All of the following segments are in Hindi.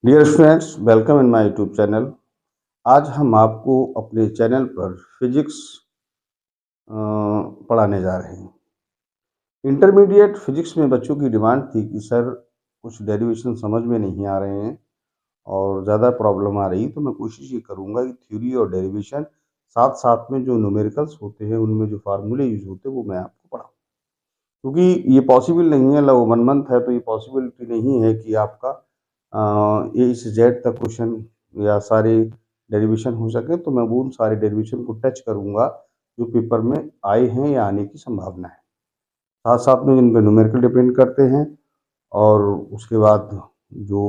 Dear students, welcome in my YouTube channel. आज हम आपको अपने चैनल पर फिजिक्स पढ़ाने जा रहे हैं। इंटरमीडिएट फिजिक्स में बच्चों की डिमांड थी कि सर कुछ डेरिवेशन समझ में नहीं आ रहे हैं और ज़्यादा प्रॉब्लम आ रही, तो मैं कोशिश ये करूँगा कि थ्योरी और डेरिवेशन साथ साथ में जो न्यूमेरिकल्स होते हैं उनमें जो फार्मूले यूज होते हैं वो मैं आपको पढ़ाऊँ। क्योंकि ये पॉसिबल नहीं है, लगभग 1 मंथ है, तो ये पॉसिबिलिटी नहीं है कि आपका ए से जेड तक क्वेश्चन या सारे डेरिवेशन हो सके। तो मैं वो उन सारे डेरिवेशन को टच करूँगा जो पेपर में आए हैं या आने की संभावना है। साथ साथ में इन पे न्यूमेरिकल डिपेंड करते हैं और उसके बाद जो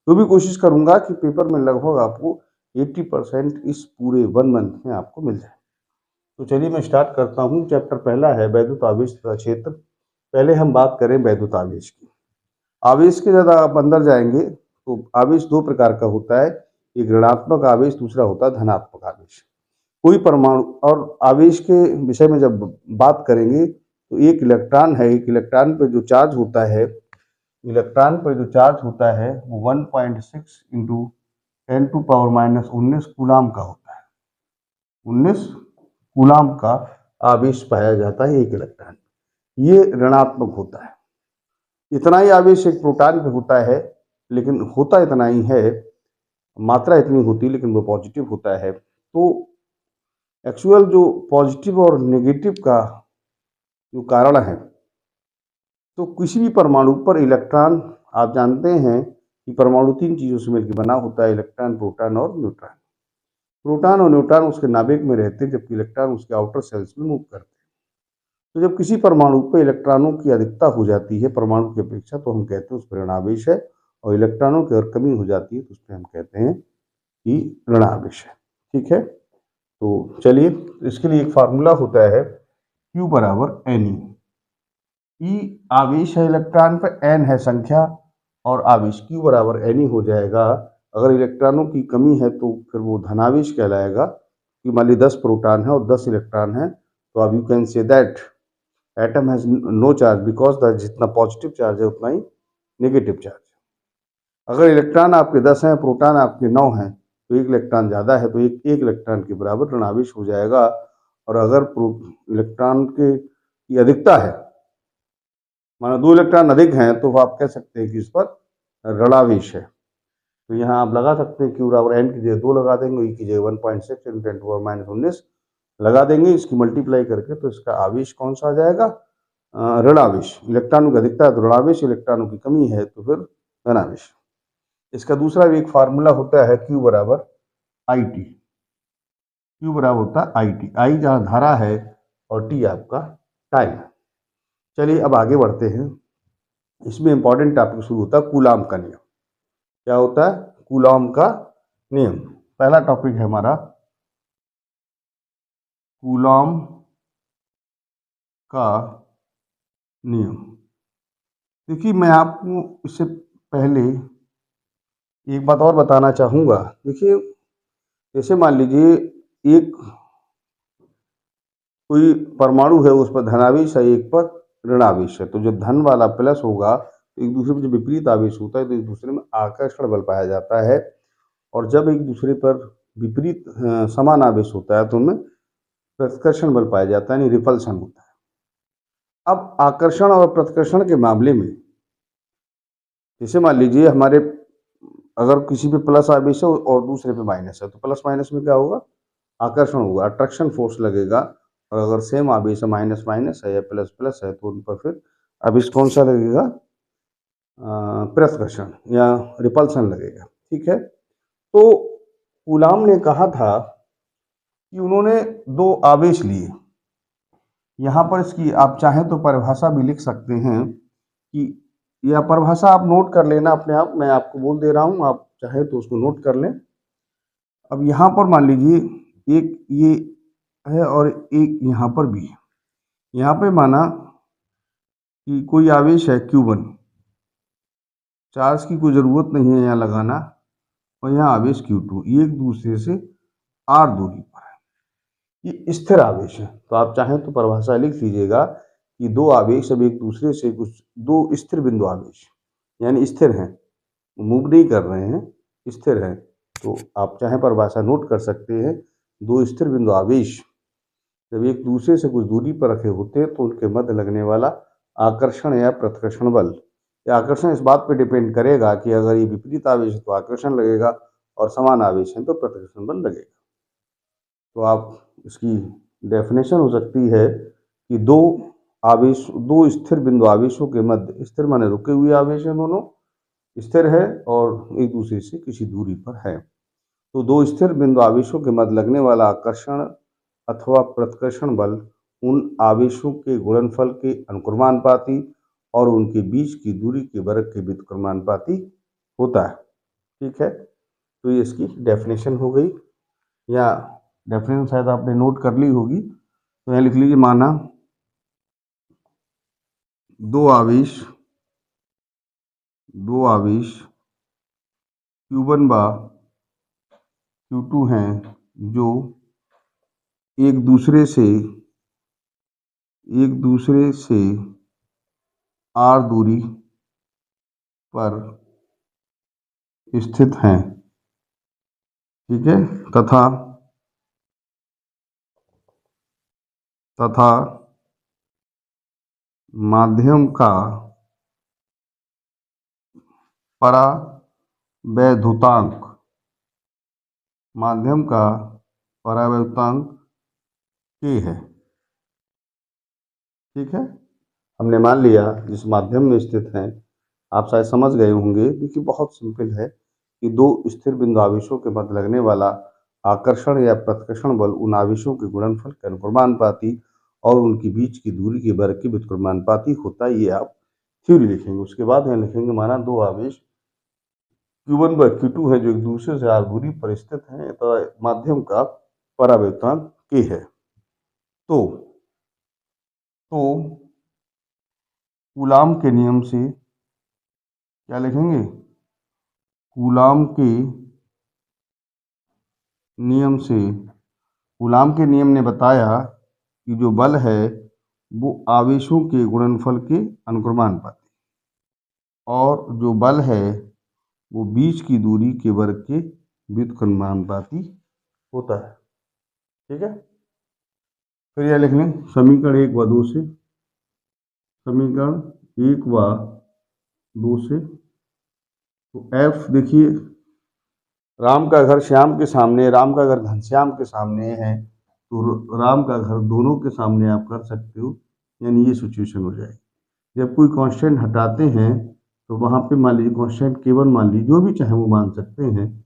जो भी कोशिश करूँगा कि पेपर में लगभग आपको 80% इस पूरे 1 मंथ में आपको मिल जाए। तो चलिए मैं स्टार्ट करता हूँ। चैप्टर पहला है वैद्युत आवेश तथा क्षेत्र। पहले हम बात करें वैद्युत आवेश की। आवेश के ज़्यादा आप अंदर जाएंगे तो आवेश दो प्रकार का होता है, एक ऋणात्मक आवेश, दूसरा होता है धनात्मक आवेश। कोई परमाणु और आवेश के विषय में जब बात करेंगे तो एक इलेक्ट्रॉन है, एक इलेक्ट्रॉन पर जो चार्ज होता है, इलेक्ट्रॉन पर जो चार्ज होता है वो 1.6 इंटू 10⁻⁻19 कूलाम का होता है। 19 कूलाम का आवेश पाया जाता है एक इलेक्ट्रॉन। ये ऋणात्मक होता है। इतना ही आवेश एक प्रोटॉन पे होता है, लेकिन होता इतना ही है, मात्रा इतनी होती है, लेकिन वो पॉजिटिव होता है। तो एक्चुअल जो पॉजिटिव और नेगेटिव का जो कारण है, तो किसी भी परमाणु पर इलेक्ट्रॉन, आप जानते हैं कि परमाणु तीन चीज़ों से मिलकर बना होता है, इलेक्ट्रॉन, प्रोटॉन और न्यूट्रॉन। प्रोटॉन और न्यूट्रॉन उसके नाभिक में रहते हैं, जबकि इलेक्ट्रॉन उसके आउटर सेल्स में मूव करते हैं। तो जब किसी परमाणु पर इलेक्ट्रॉनों की अधिकता हो जाती है परमाणु की अपेक्षा, तो हम कहते हैं उस पर ऋणावेश है, और इलेक्ट्रॉनों की अगर कमी हो जाती है तो उस पर हम कहते हैं कि ऋणावेश है। ठीक है, तो चलिए इसके लिए एक फार्मूला होता है Q बराबर एन ई। आवेश है इलेक्ट्रॉन पर, एन है संख्या, और आवेश Q बराबर एन हो जाएगा। अगर इलेक्ट्रॉनों की कमी है तो फिर वो धनावेश कहलाएगा, कि मान ली 10 प्रोटॉन है और 10 इलेक्ट्रॉन है, तो अब you can say that atom has no charge, because the जितना पॉजिटिव चार्ज है उतना ही नेगेटिव चार्ज। अगर इलेक्ट्रॉन आपके 10 हैं, प्रोटॉन आपके 9 हैं, तो एक इलेक्ट्रॉन ज़्यादा है, तो एक इलेक्ट्रॉन के बराबर ऋणावेश हो जाएगा। और अगर इलेक्ट्रॉन की अधिकता है, मानो 2 इलेक्ट्रॉन अधिक हैं, तो आप कह सकते हैं कि इस पर ऋणावेश है। तो यहाँ आप लगा सकते हैं कि बराबर एन की जगह 2 लगा देंगे, ई की जगह 1.6 × 10⁻⁻19 लगा देंगे, इसकी मल्टीप्लाई करके, तो इसका आवेश कौन सा आ जाएगा? ऋणावेश। इलेक्ट्रॉनों की अधिकता है तो ऋणावेश, इलेक्ट्रॉनों की कमी है तो फिर धनावेश। इसका दूसरा भी एक फार्मूला होता है Q बराबर आई टी। Q बराबर होता है आई टी, आई जहाँ धारा है और टी आपका टाइम है। चलिए अब आगे बढ़ते हैं। इसमें इंपॉर्टेंट टॉपिक शुरू होता है कूलाम का नियम। क्या होता है? कूलाम का नियम। पहला टॉपिक है हमारा कूलाम का नियम। देखिए मैं आपको इससे पहले एक बात और बताना चाहूँगा। देखिए जैसे मान लीजिए एक कोई परमाणु है, उस पर धनावेश है, एक पर ऋणावेश है, तो जो धन वाला प्लस होगा तो एक दूसरे पर जो विपरीत आवेश होता है तो एक दूसरे में आकर्षण बल पाया जाता है। और जब एक दूसरे पर विपरीत समान आवेश होता है तो उनमें प्रतिकर्षण बल पाया जाता है, यानी रिपल्सन होता है। अब आकर्षण और प्रतिकर्षण के मामले में जैसे मान लीजिए हमारे अगर किसी पे प्लस आवेश है और दूसरे पे माइनस है, तो प्लस माइनस में क्या होगा? आकर्षण होगा, अट्रैक्शन फोर्स लगेगा। और अगर सेम आवेश है, माइनस माइनस है या प्लस प्लस है, तो उन पर फिर आवेश कौन सा लगेगा? प्रतिकर्षण या रिपल्सन लगेगा। ठीक है, तो कूलाम ने कहा था कि उन्होंने दो आवेश लिए। यहाँ पर इसकी आप चाहें तो परिभाषा भी लिख सकते हैं, कि यह परिभाषा आप नोट कर लेना अपने आप, मैं आपको बोल दे रहा हूँ, आप चाहे तो उसको नोट कर लें। अब यहाँ पर मान लीजिए एक ये है और एक यहाँ पर भी है। यहाँ पे माना कि कोई आवेश है Q1, चार्ज की कोई ज़रूरत नहीं है यहाँ लगाना, और यहाँ आवेश Q2, ये एक दूसरे से r दूरी पर है, ये स्थिर आवेश है। तो आप चाहें तो परिभाषा लिख लीजिएगा कि दो आवेश अब एक दूसरे से कुछ दो स्थिर बिंदु आवेश यानी स्थिर हैं, मूव नहीं कर रहे हैं, स्थिर हैं। तो आप चाहें परिभाषा नोट कर सकते हैं। दो स्थिर बिंदु आवेश जब एक दूसरे से कुछ दूरी पर रखे होते हैं तो उनके मध्य लगने वाला आकर्षण या प्रतिकर्षण बल, या आकर्षण इस बात पर डिपेंड करेगा कि अगर ये विपरीत आवेश है तो आकर्षण लगेगा और समान आवेश है तो प्रतिकर्षण बल लगेगा। तो आप इसकी डेफिनेशन हो सकती है कि दो स्थिर बिंदु आवेशों के मध्य, स्थिर माने रुके हुए आवेश हैं, दोनों स्थिर है और एक दूसरे से किसी दूरी पर है। तो दो स्थिर बिंदु आवेशों के मध्य लगने वाला आकर्षण अथवा प्रतिकर्षण बल उन आवेशों के गुणनफल के अनुक्रमानुपाती और उनके बीच की दूरी के वर्ग के व्युत्क्रमानुपाती होता है। ठीक है, तो ये इसकी डेफिनेशन हो गई, या डेफिनेशन शायद आपने नोट कर ली होगी, तो यहाँ लिख लीजिए। माना दो आवेश Q1 व Q2 हैं जो एक दूसरे से r दूरी पर स्थित हैं। ठीक है, तथा माध्यम का परावैद्युतांक K है। ठीक है, हमने मान लिया जिस माध्यम में स्थित हैं, आप शायद समझ गए होंगे। देखिए बहुत सिंपल है कि दो स्थिर बिंदु आवेशों के मध्य लगने वाला आकर्षण या प्रतिकर्षण बल उन आवेशों के गुणनफल के अनुक्रमानुपाती और उनके बीच की दूरी के वर्ग के व्युत्क्रमानुपाती होता है। ये आप थ्योरी लिखेंगे। उसके बाद यहाँ लिखेंगे माना दो आवेश Q1 व Q2 है जो एक दूसरे से r दूरी पर स्थित हैं, तो माध्यम का परावैद्युतांक K है। तो कूलाम के नियम से क्या लिखेंगे? कूलाम के नियम ने बताया कि जो बल है वो आवेशों के गुणनफल के अनुक्रमानुपाती, और जो बल है वो बीच की दूरी के वर्ग के व्युत्क्रमानुपाती होता है। ठीक है, फिर यह लिख लें समीकरण 1 व 2 से। तो F देखिए, राम का घर श्याम के सामने, राम का घर घनश्याम के सामने है, तो राम का घर दोनों के सामने आप कर सकते हो, यानी ये सिचुएशन हो जाएगी। जब कोई कांस्टेंट हटाते हैं तो वहां पे मान लीजिए कांस्टेंट केवल मान लीजिए, जो भी चाहे वो मान सकते हैं,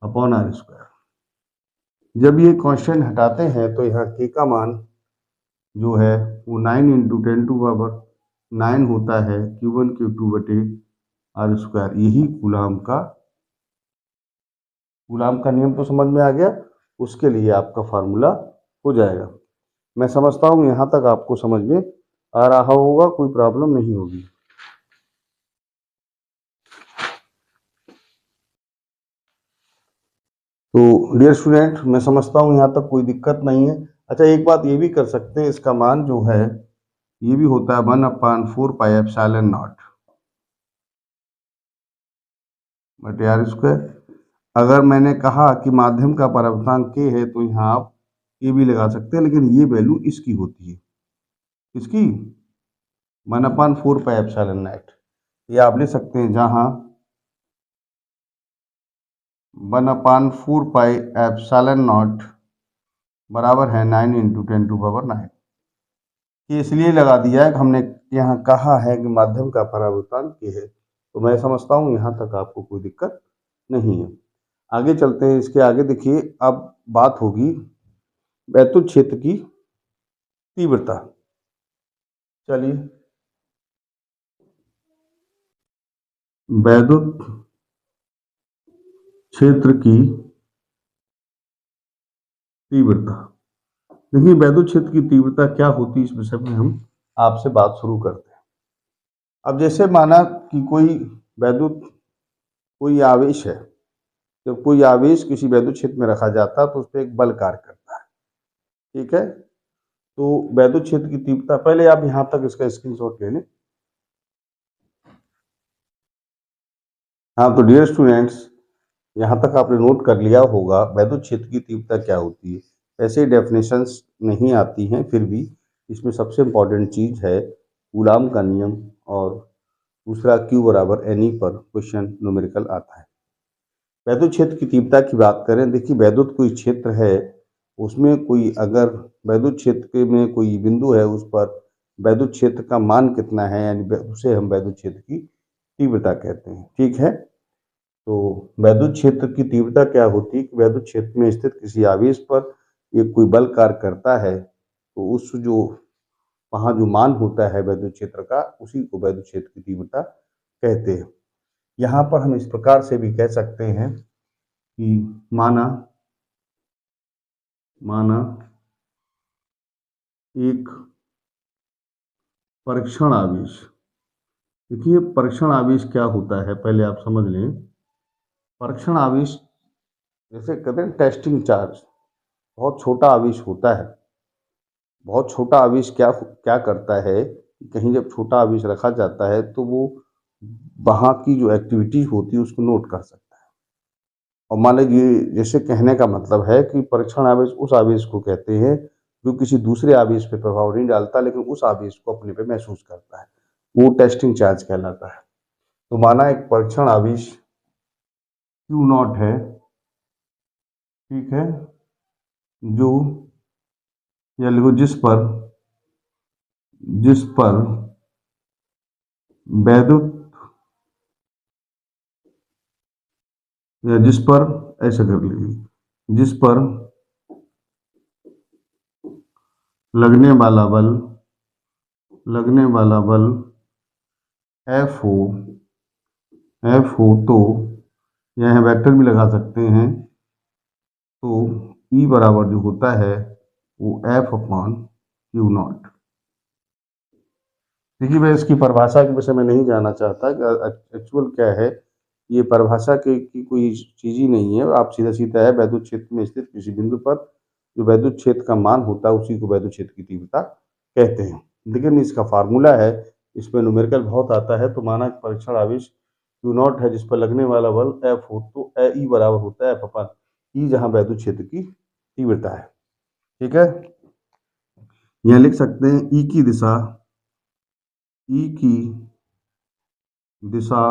अपॉन r स्क्वायर। जब ये कांस्टेंट हटाते हैं तो यहाँ k का मान जो है वो 9 × 10⁻9 होता है, Q1 Q2 बटे r स्क्वायर। यही कूलाम का नियम तो समझ में आ गया। उसके लिए आपका फार्मूला हो जाएगा। मैं समझता हूँ यहाँ तक आपको समझ में आ रहा होगा, कोई प्रॉब्लम नहीं होगी। तो डियर स्टूडेंट, मैं समझता हूँ यहाँ तक कोई दिक्कत नहीं है। अच्छा, एक बात ये भी कर सकते हैं, इसका मान जो है ये भी होता है 1/4πε0 बटे r स्क्वायर। अगर मैंने कहा कि माध्यम का परावर्तनांक K है तो यहाँ आप K भी लगा सकते हैं, लेकिन ये वैल्यू इसकी होती है, इसकी 1/4πε0। ये आप ले सकते हैं, जहाँ 1/4πε0 बराबर है 9 × 10⁻9। ये इसलिए लगा दिया है कि हमने यहाँ कहा है कि माध्यम का परावर्तनांक K है। तो मैं समझता हूँ यहाँ तक आपको कोई दिक्कत नहीं है। आगे चलते हैं। इसके आगे देखिए, अब बात होगी वैद्युत क्षेत्र की तीव्रता। चलिए, वैद्युत क्षेत्र की तीव्रता। देखिए, वैद्युत क्षेत्र की तीव्रता क्या होती है, इस विषय में हम आपसे बात शुरू करते हैं। अब जैसे माना कि कोई आवेश है, जब कोई आवेश किसी वैद्युत क्षेत्र में रखा जाता है तो उस पर एक बल कार्य करता है। ठीक है, तो वैद्युत क्षेत्र की तीव्रता, पहले आप यहाँ तक इसका स्क्रीनशॉट ले लें। हाँ, तो डियर स्टूडेंट्स, यहाँ तक आपने नोट कर लिया होगा वैद्युत क्षेत्र की तीव्रता क्या होती है। ऐसे डेफिनेशंस नहीं आती हैं, फिर भी इसमें सबसे इम्पॉर्टेंट चीज़ है कूलाम का नियम, और दूसरा Q बराबर NE पर क्वेश्चन न्यूमेरिकल आता है। वैद्युत क्षेत्र की तीव्रता की बात करें, देखिए वैद्युत कोई क्षेत्र है, उसमें कोई अगर वैद्युत क्षेत्र में कोई बिंदु है, उस पर वैद्युत क्षेत्र का मान कितना है, यानी उसे हम वैद्युत क्षेत्र की तीव्रता कहते हैं। ठीक है, तो वैद्युत क्षेत्र की तीव्रता क्या होती है कि वैद्युत क्षेत्र में स्थित किसी आवेश पर एक कोई बल कार्य करता है, तो उस जो वहाँ जो मान होता है वैद्युत क्षेत्र का, उसी को वैद्युत क्षेत्र की तीव्रता कहते हैं। यहाँ पर हम इस प्रकार से भी कह सकते हैं कि माना माना एक परीक्षण आवेश। देखिए परीक्षण आवेश क्या होता है पहले आप समझ लें। परीक्षण आवेश जैसे कहते हैं टेस्टिंग चार्ज, बहुत छोटा आवेश होता है। बहुत छोटा आवेश क्या क्या करता है, कहीं जब छोटा आवेश रखा जाता है तो वो वहाँ की जो एक्टिविटी होती है उसको नोट कर सकता है। और मान लीजिए, जैसे कहने का मतलब है कि परीक्षण आवेश उस आवेश को कहते हैं जो किसी दूसरे आवेश पे प्रभाव नहीं डालता, लेकिन उस आवेश को अपने पे महसूस करता है, वो टेस्टिंग चार्ज कहलाता है। तो माना एक परीक्षण आवेश Q0 है, ठीक है, जो या लिखो जिस पर वैद्युत या जिस पर ऐसा कर लीजिए, जिस पर लगने वाला बल F हो तो यहाँ वेक्टर भी लगा सकते हैं, तो E बराबर जो होता है वो F/Q0। देखिए मैं इसकी परिभाषा के विषय में नहीं जाना चाहता कि एक्चुअल क्या है, ये परिभाषा की कोई चीज़ ही नहीं है। आप सीधा सीधा है वैद्युत क्षेत्र में स्थित किसी बिंदु पर जो वैद्युत क्षेत्र का मान होता है उसी को वैद्युत क्षेत्र की तीव्रता कहते हैं। लेकिन इसका फार्मूला है, इसमें न्यूमेरिकल बहुत आता है। तो माना कि परीक्षण आवेश Q0 है जिस पर लगने वाला बल F हो, तो E बराबर होता है F/E, जहाँ वैद्युत क्षेत्र की तीव्रता है। ठीक है, यहाँ लिख सकते हैं E की दिशा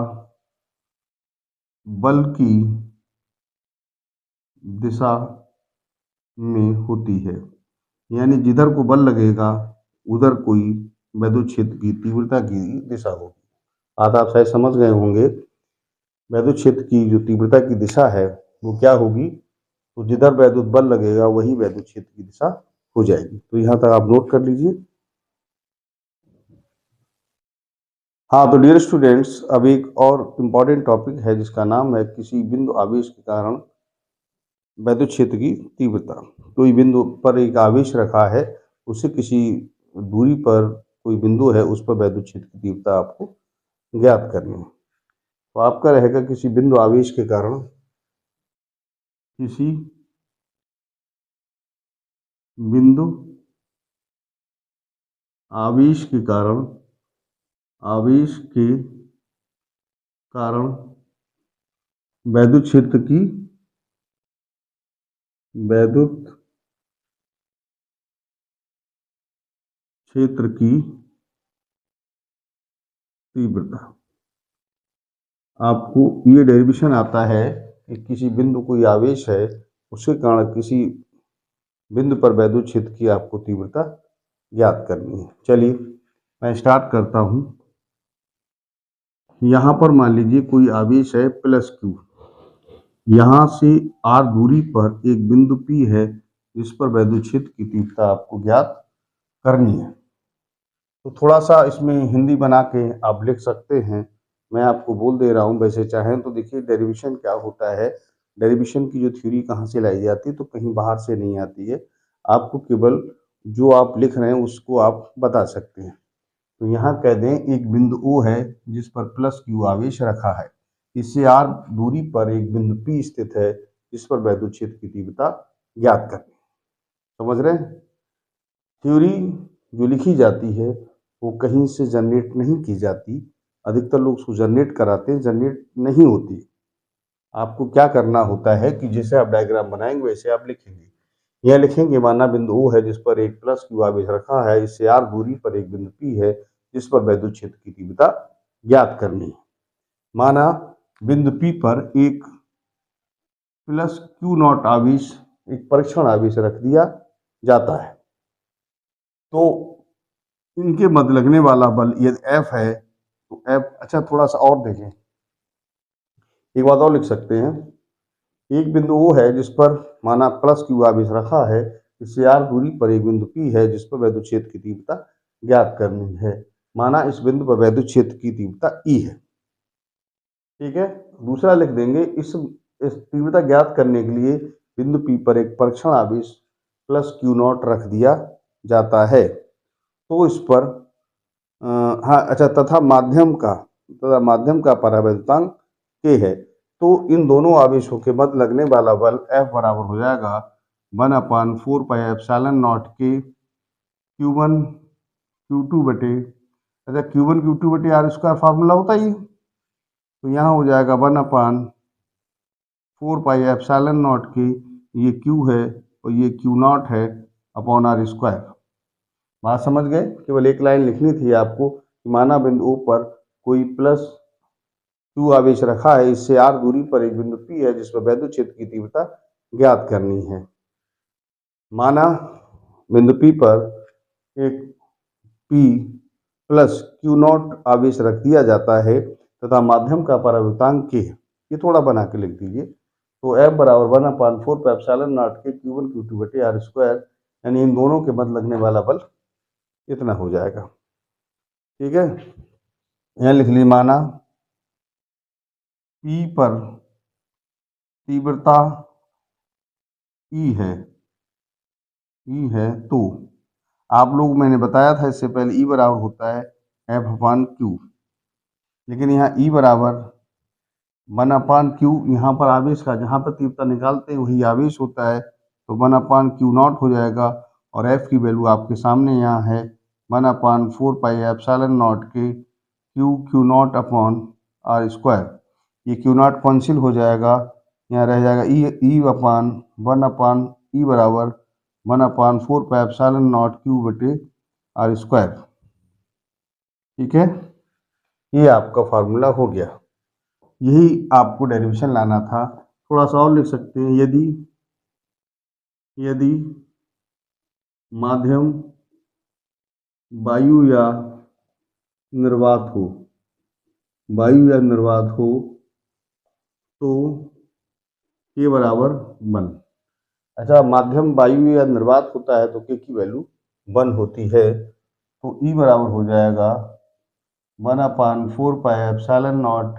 बल की दिशा में होती है, यानी जिधर को बल लगेगा उधर कोई वैद्युत क्षेत्र की तीव्रता की दिशा होगी। आज आप शायद समझ गए होंगे वैद्युत क्षेत्र की जो तीव्रता की दिशा है वो क्या होगी, तो जिधर वैद्युत बल लगेगा वही वैद्युत क्षेत्र की दिशा हो जाएगी। तो यहाँ तक आप नोट कर लीजिए। हाँ, तो डियर स्टूडेंट्स, अब एक और इम्पॉर्टेंट टॉपिक है जिसका नाम है किसी बिंदु आवेश के कारण वैद्युत क्षेत्र की तीव्रता। कोई बिंदु पर एक आवेश रखा है, उससे किसी दूरी पर कोई बिंदु है, उस पर वैद्युत क्षेत्र की तीव्रता आपको ज्ञात करनी है। तो आपका रहेगा किसी बिंदु आवेश के कारण किसी बिंदु आवेश के कारण आवेश के कारण वैद्युत क्षेत्र की वैद्युत क्षेत्र की तीव्रता। आपको ये डेरिवेशन आता है कि किसी बिंदु कोई आवेश है, उसके कारण किसी बिंदु पर वैद्युत क्षेत्र की आपको तीव्रता ज्ञात करनी है। चलिए मैं स्टार्ट करता हूँ। यहाँ पर मान लीजिए कोई आवेश है +Q, यहाँ से R दूरी पर एक बिंदु P है जिस पर वैद्युत क्षेत्र की तीव्रता आपको ज्ञात करनी है। तो थोड़ा सा इसमें हिंदी बना के आप लिख सकते हैं, मैं आपको बोल दे रहा हूँ। वैसे चाहें तो देखिए डेरिवेशन क्या होता है, डेरिवेशन की जो थ्योरी कहाँ से लाई जाती है, तो कहीं बाहर से नहीं आती है। आपको केवल जो आप लिख रहे हैं उसको आप बता सकते हैं। तो यहाँ कह दें एक बिंदु O है जिस पर +Q आवेश रखा है, इससे R दूरी पर एक बिंदु P स्थित है जिस पर वैद्युत क्षेत्र की तीव्रता ज्ञात करनी। समझ रहे हैं? थ्योरी जो लिखी जाती है वो कहीं से जनरेट नहीं की जाती, अधिकतर लोग उसको जनरेट कराते हैं, जनरेट नहीं होती। आपको क्या करना होता है कि जैसे आप डायग्राम बनाएंगे वैसे आप लिखेंगे। यह लिखेंगे माना बिंदु O है जिस पर एक प्लस क्यू आवेश रखा है, इससे r दूरी पर एक बिंदु P है जिस पर वैद्युत क्षेत्र की तीव्रता ज्ञात करनी है। माना बिंदु P पर एक प्लस क्यू नॉट आवेश, एक परीक्षण आवेश रख दिया जाता है, तो इनके मध्य लगने वाला बल यदि F है तो F, अच्छा थोड़ा सा और देखें, एक बात और लिख सकते हैं। एक बिंदु O है जिस पर माना प्लस क्यू आवेश रखा है, इससे r दूरी पर एक बिंदु P है जिस पर वैद्युत क्षेत्र की तीव्रता ज्ञात करनी है। माना इस बिंदु पर वैद्युत क्षेत्र की तीव्रता E है, ठीक है। दूसरा लिख देंगे, इस तीव्रता ज्ञात करने के लिए बिंदु P पर एक परीक्षण आवेश प्लस क्यू नॉट रख दिया जाता है, तो इस पर हाँ अच्छा, तथा माध्यम का परावैद्युतांक K है, तो इन दोनों आवेशों के मध्य लगने वाला बल F बराबर हो जाएगा 1/4 pi epsilon not K Q1 Q2 बटे, अच्छा Q1 Q2 बटे आर स्क्वायर फार्मूला होता ही, तो यहाँ हो जाएगा 1/4 पाई एप्सिलॉन नॉट K, ये Q है और ये Q नॉट है अपॉन आर स्क्वायर। बात समझ गए? केवल एक लाइन लिखनी थी आपको कि माना बिंदु O पर कोई प्लस क्यू आवेश रखा है, इससे r दूरी पर एक बिंदु P है जिस पर वैद्युत क्षेत्र की तीव्रता ज्ञात करनी है। माना बिंदु P पर एक P प्लस क्यू नॉट आवेश रख दिया जाता है तथा माध्यम का परावैद्युतांक K है। ये थोड़ा बना के लिख दीजिए, तो F बराबर 1/4 pi epsilon not K Q1 Q2 बटे आर स्क्वायर, यानी इन दोनों के मध्य लगने वाला बल इतना हो जाएगा, ठीक है। यहाँ लिख ली, माना P पर तीव्रता E है तो आप लोग, मैंने बताया था इससे पहले, E बराबर होता है F/Q, लेकिन यहाँ E बराबर 1/Q, यहाँ पर आवेश का जहाँ पर तीव्रता निकालते हैं वही आवेश होता है, तो 1/Q नॉट हो जाएगा, और F की वैल्यू आपके सामने यहाँ है 1/4 पाई एप्सिलॉन नॉट के Q naught upon R square. ये Q नॉट कैंसिल हो जाएगा, यहाँ रह जाएगा E अपान 1/E बराबर 1/4 पाई एप्सिलॉन नॉट Q बटे आर स्क्वायर, ठीक है। ये आपका फार्मूला हो गया, यही आपको डेरिवेशन लाना था। थोड़ा सा और लिख सकते हैं, यदि माध्यम वायु या निर्वात हो तो K बराबर 1। अच्छा, माध्यम वायु या निर्वात होता है तो K की वैल्यू 1 होती है, तो E बराबर हो जाएगा 1/4 pi epsilon naught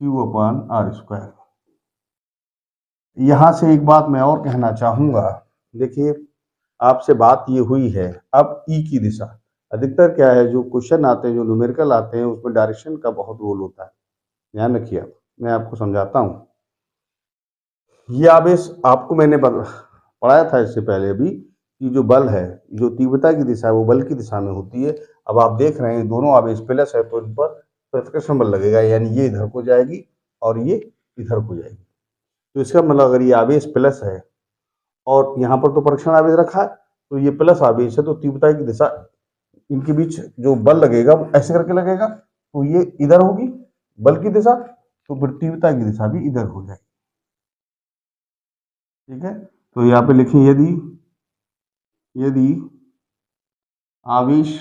Q upon R square. यहाँ से एक बात मैं और कहना चाहूँगा, देखिए आपसे बात ये हुई है, अब ई की दिशा, अधिकतर क्या है जो क्वेश्चन आते हैं, जो न्यूमेरिकल आते हैं, उसमें डायरेक्शन का बहुत रोल होता है। ध्यान रखिए, आप मैं आपको समझाता हूँ। ये आवेश आपको मैंने पढ़ाया था इससे पहले भी कि जो बल है, जो तीव्रता की दिशा है वो बल की दिशा में होती है। अब आप देख रहे हैं दोनों आवेश प्लस है तो इन पर प्रतिकर्षण बल लगेगा, यानी ये इधर को जाएगी और ये इधर को जाएगी। तो इसका मतलब अगर ये आवेश प्लस है और यहाँ पर तो परीक्षण आवेश रखा है, तो ये प्लस आवेश है, तो तीव्रता की दिशा, इनके बीच जो बल लगेगा वो ऐसे करके लगेगा, तो ये इधर होगी बल की दिशा, तो फिर तीव्रता की दिशा भी इधर हो जाएगी, ठीक है। तो यहाँ पे लिखें, यदि आवेश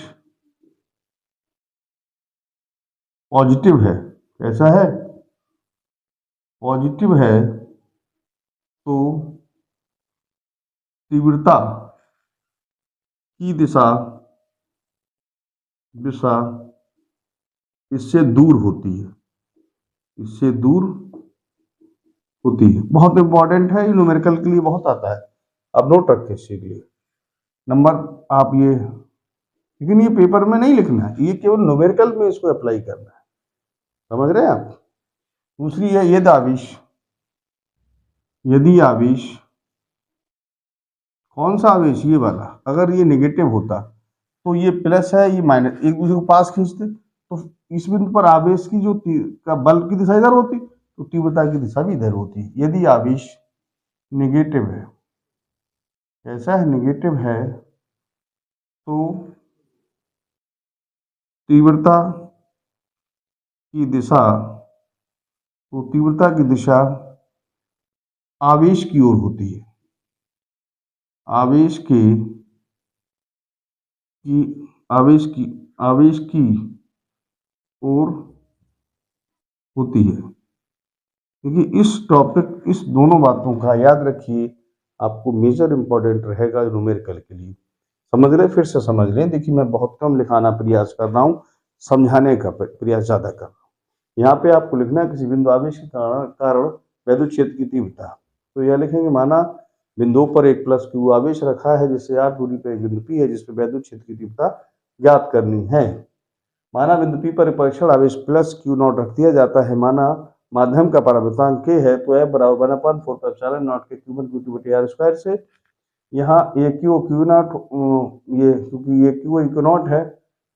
पॉजिटिव है, कैसा है, पॉजिटिव है, तो तीव्रता की दिशा इससे दूर होती है, बहुत इंपॉर्टेंट है, न्यूमेरिकल के लिए बहुत आता है। अब नोट रखें इसके लिए नंबर, आप ये, लेकिन ये पेपर में नहीं लिखना है, ये केवल न्यूमेरिकल में इसको अप्लाई करना है, समझ रहे हैं आप। दूसरी है, यदि आवेश, कौन सा आवेश, ये वाला, अगर ये नेगेटिव होता तो ये प्लस है, ये माइनस, एक दूसरे को पास खींचते, तो इस बिंदु पर आवेश की जो का बल की दिशा इधर होती, तो तीव्रता की दिशा भी इधर होती। यदि आवेश नेगेटिव है, ऐसा है नेगेटिव है, तो तीव्रता की दिशा तीव्रता की दिशा आवेश की ओर होती है, आवेश के की आवेश की ओर होती है। क्योंकि इस दोनों बातों का याद रखिए, आपको मेजर इंपॉर्टेंट रहेगा न्यूमेरिकल के लिए। समझ रहे, फिर से समझ लें। देखिए मैं बहुत कम लिखाना प्रयास कर रहा हूँ, समझाने का प्रयास ज्यादा कर रहा हूँ। यहाँ पे आपको लिखना है किसी बिंदु आवेश के कारण वैद्युत क्षेत्र की तीव्रता। तो यह लिखेंगे, माना बिंदुओं पर एक प्लस क्यू आवेश रखा है, जिससे r दूरी पर एक बिंदु P है, जिसपे वैद्युत क्षेत्र की तीव्रता ज्ञात करनी है। माना बिंदु P पर परीक्षण आवेश प्लस क्यू नॉट रख दिया जाता है। माना माध्यम का परावर्तनांक k है, तो F बराबर 1/4 के क्यूबन क्यू बटे आर स्क्वायर से। यहाँ ये क्यू नॉट, ये क्योंकि ये क्यू इक्व नॉट है,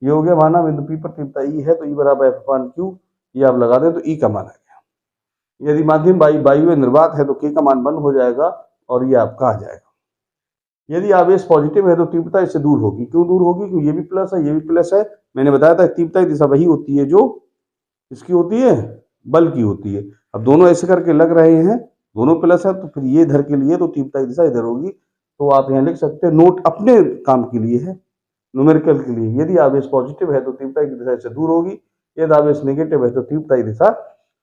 ये हो गया। माना बिंदु P पर तीव्रता E है, तो E बराबर F अपान क्यू, ये आप लगा दें तो E का मान आ गया। यदि माध्यम वायु निर्वात है तो K का मान 1 हो जाएगा और ये आपका आ जाएगा। यदि आवेश पॉजिटिव है तो तीव्रता इससे दूर होगी। क्यों दूर होगी? क्योंकि ये भी प्लस है, ये भी प्लस है। मैंने बताया था तीव्रता की दिशा वही होती है जो इसकी होती है, बल की होती है। अब दोनों ऐसे करके लग रहे हैं, दोनों प्लस है, तो फिर ये इधर के लिए तो तीव्रता की दिशा इधर होगी। तो आप यहाँ लिख सकते हैं, नोट अपने काम के लिए है, न्यूमेरिकल के लिए। यदि आवेश पॉजिटिव है तो तीव्रता की दिशा इससे दूर होगी, यदि आवेश नेगेटिव है तो तीव्रता की दिशा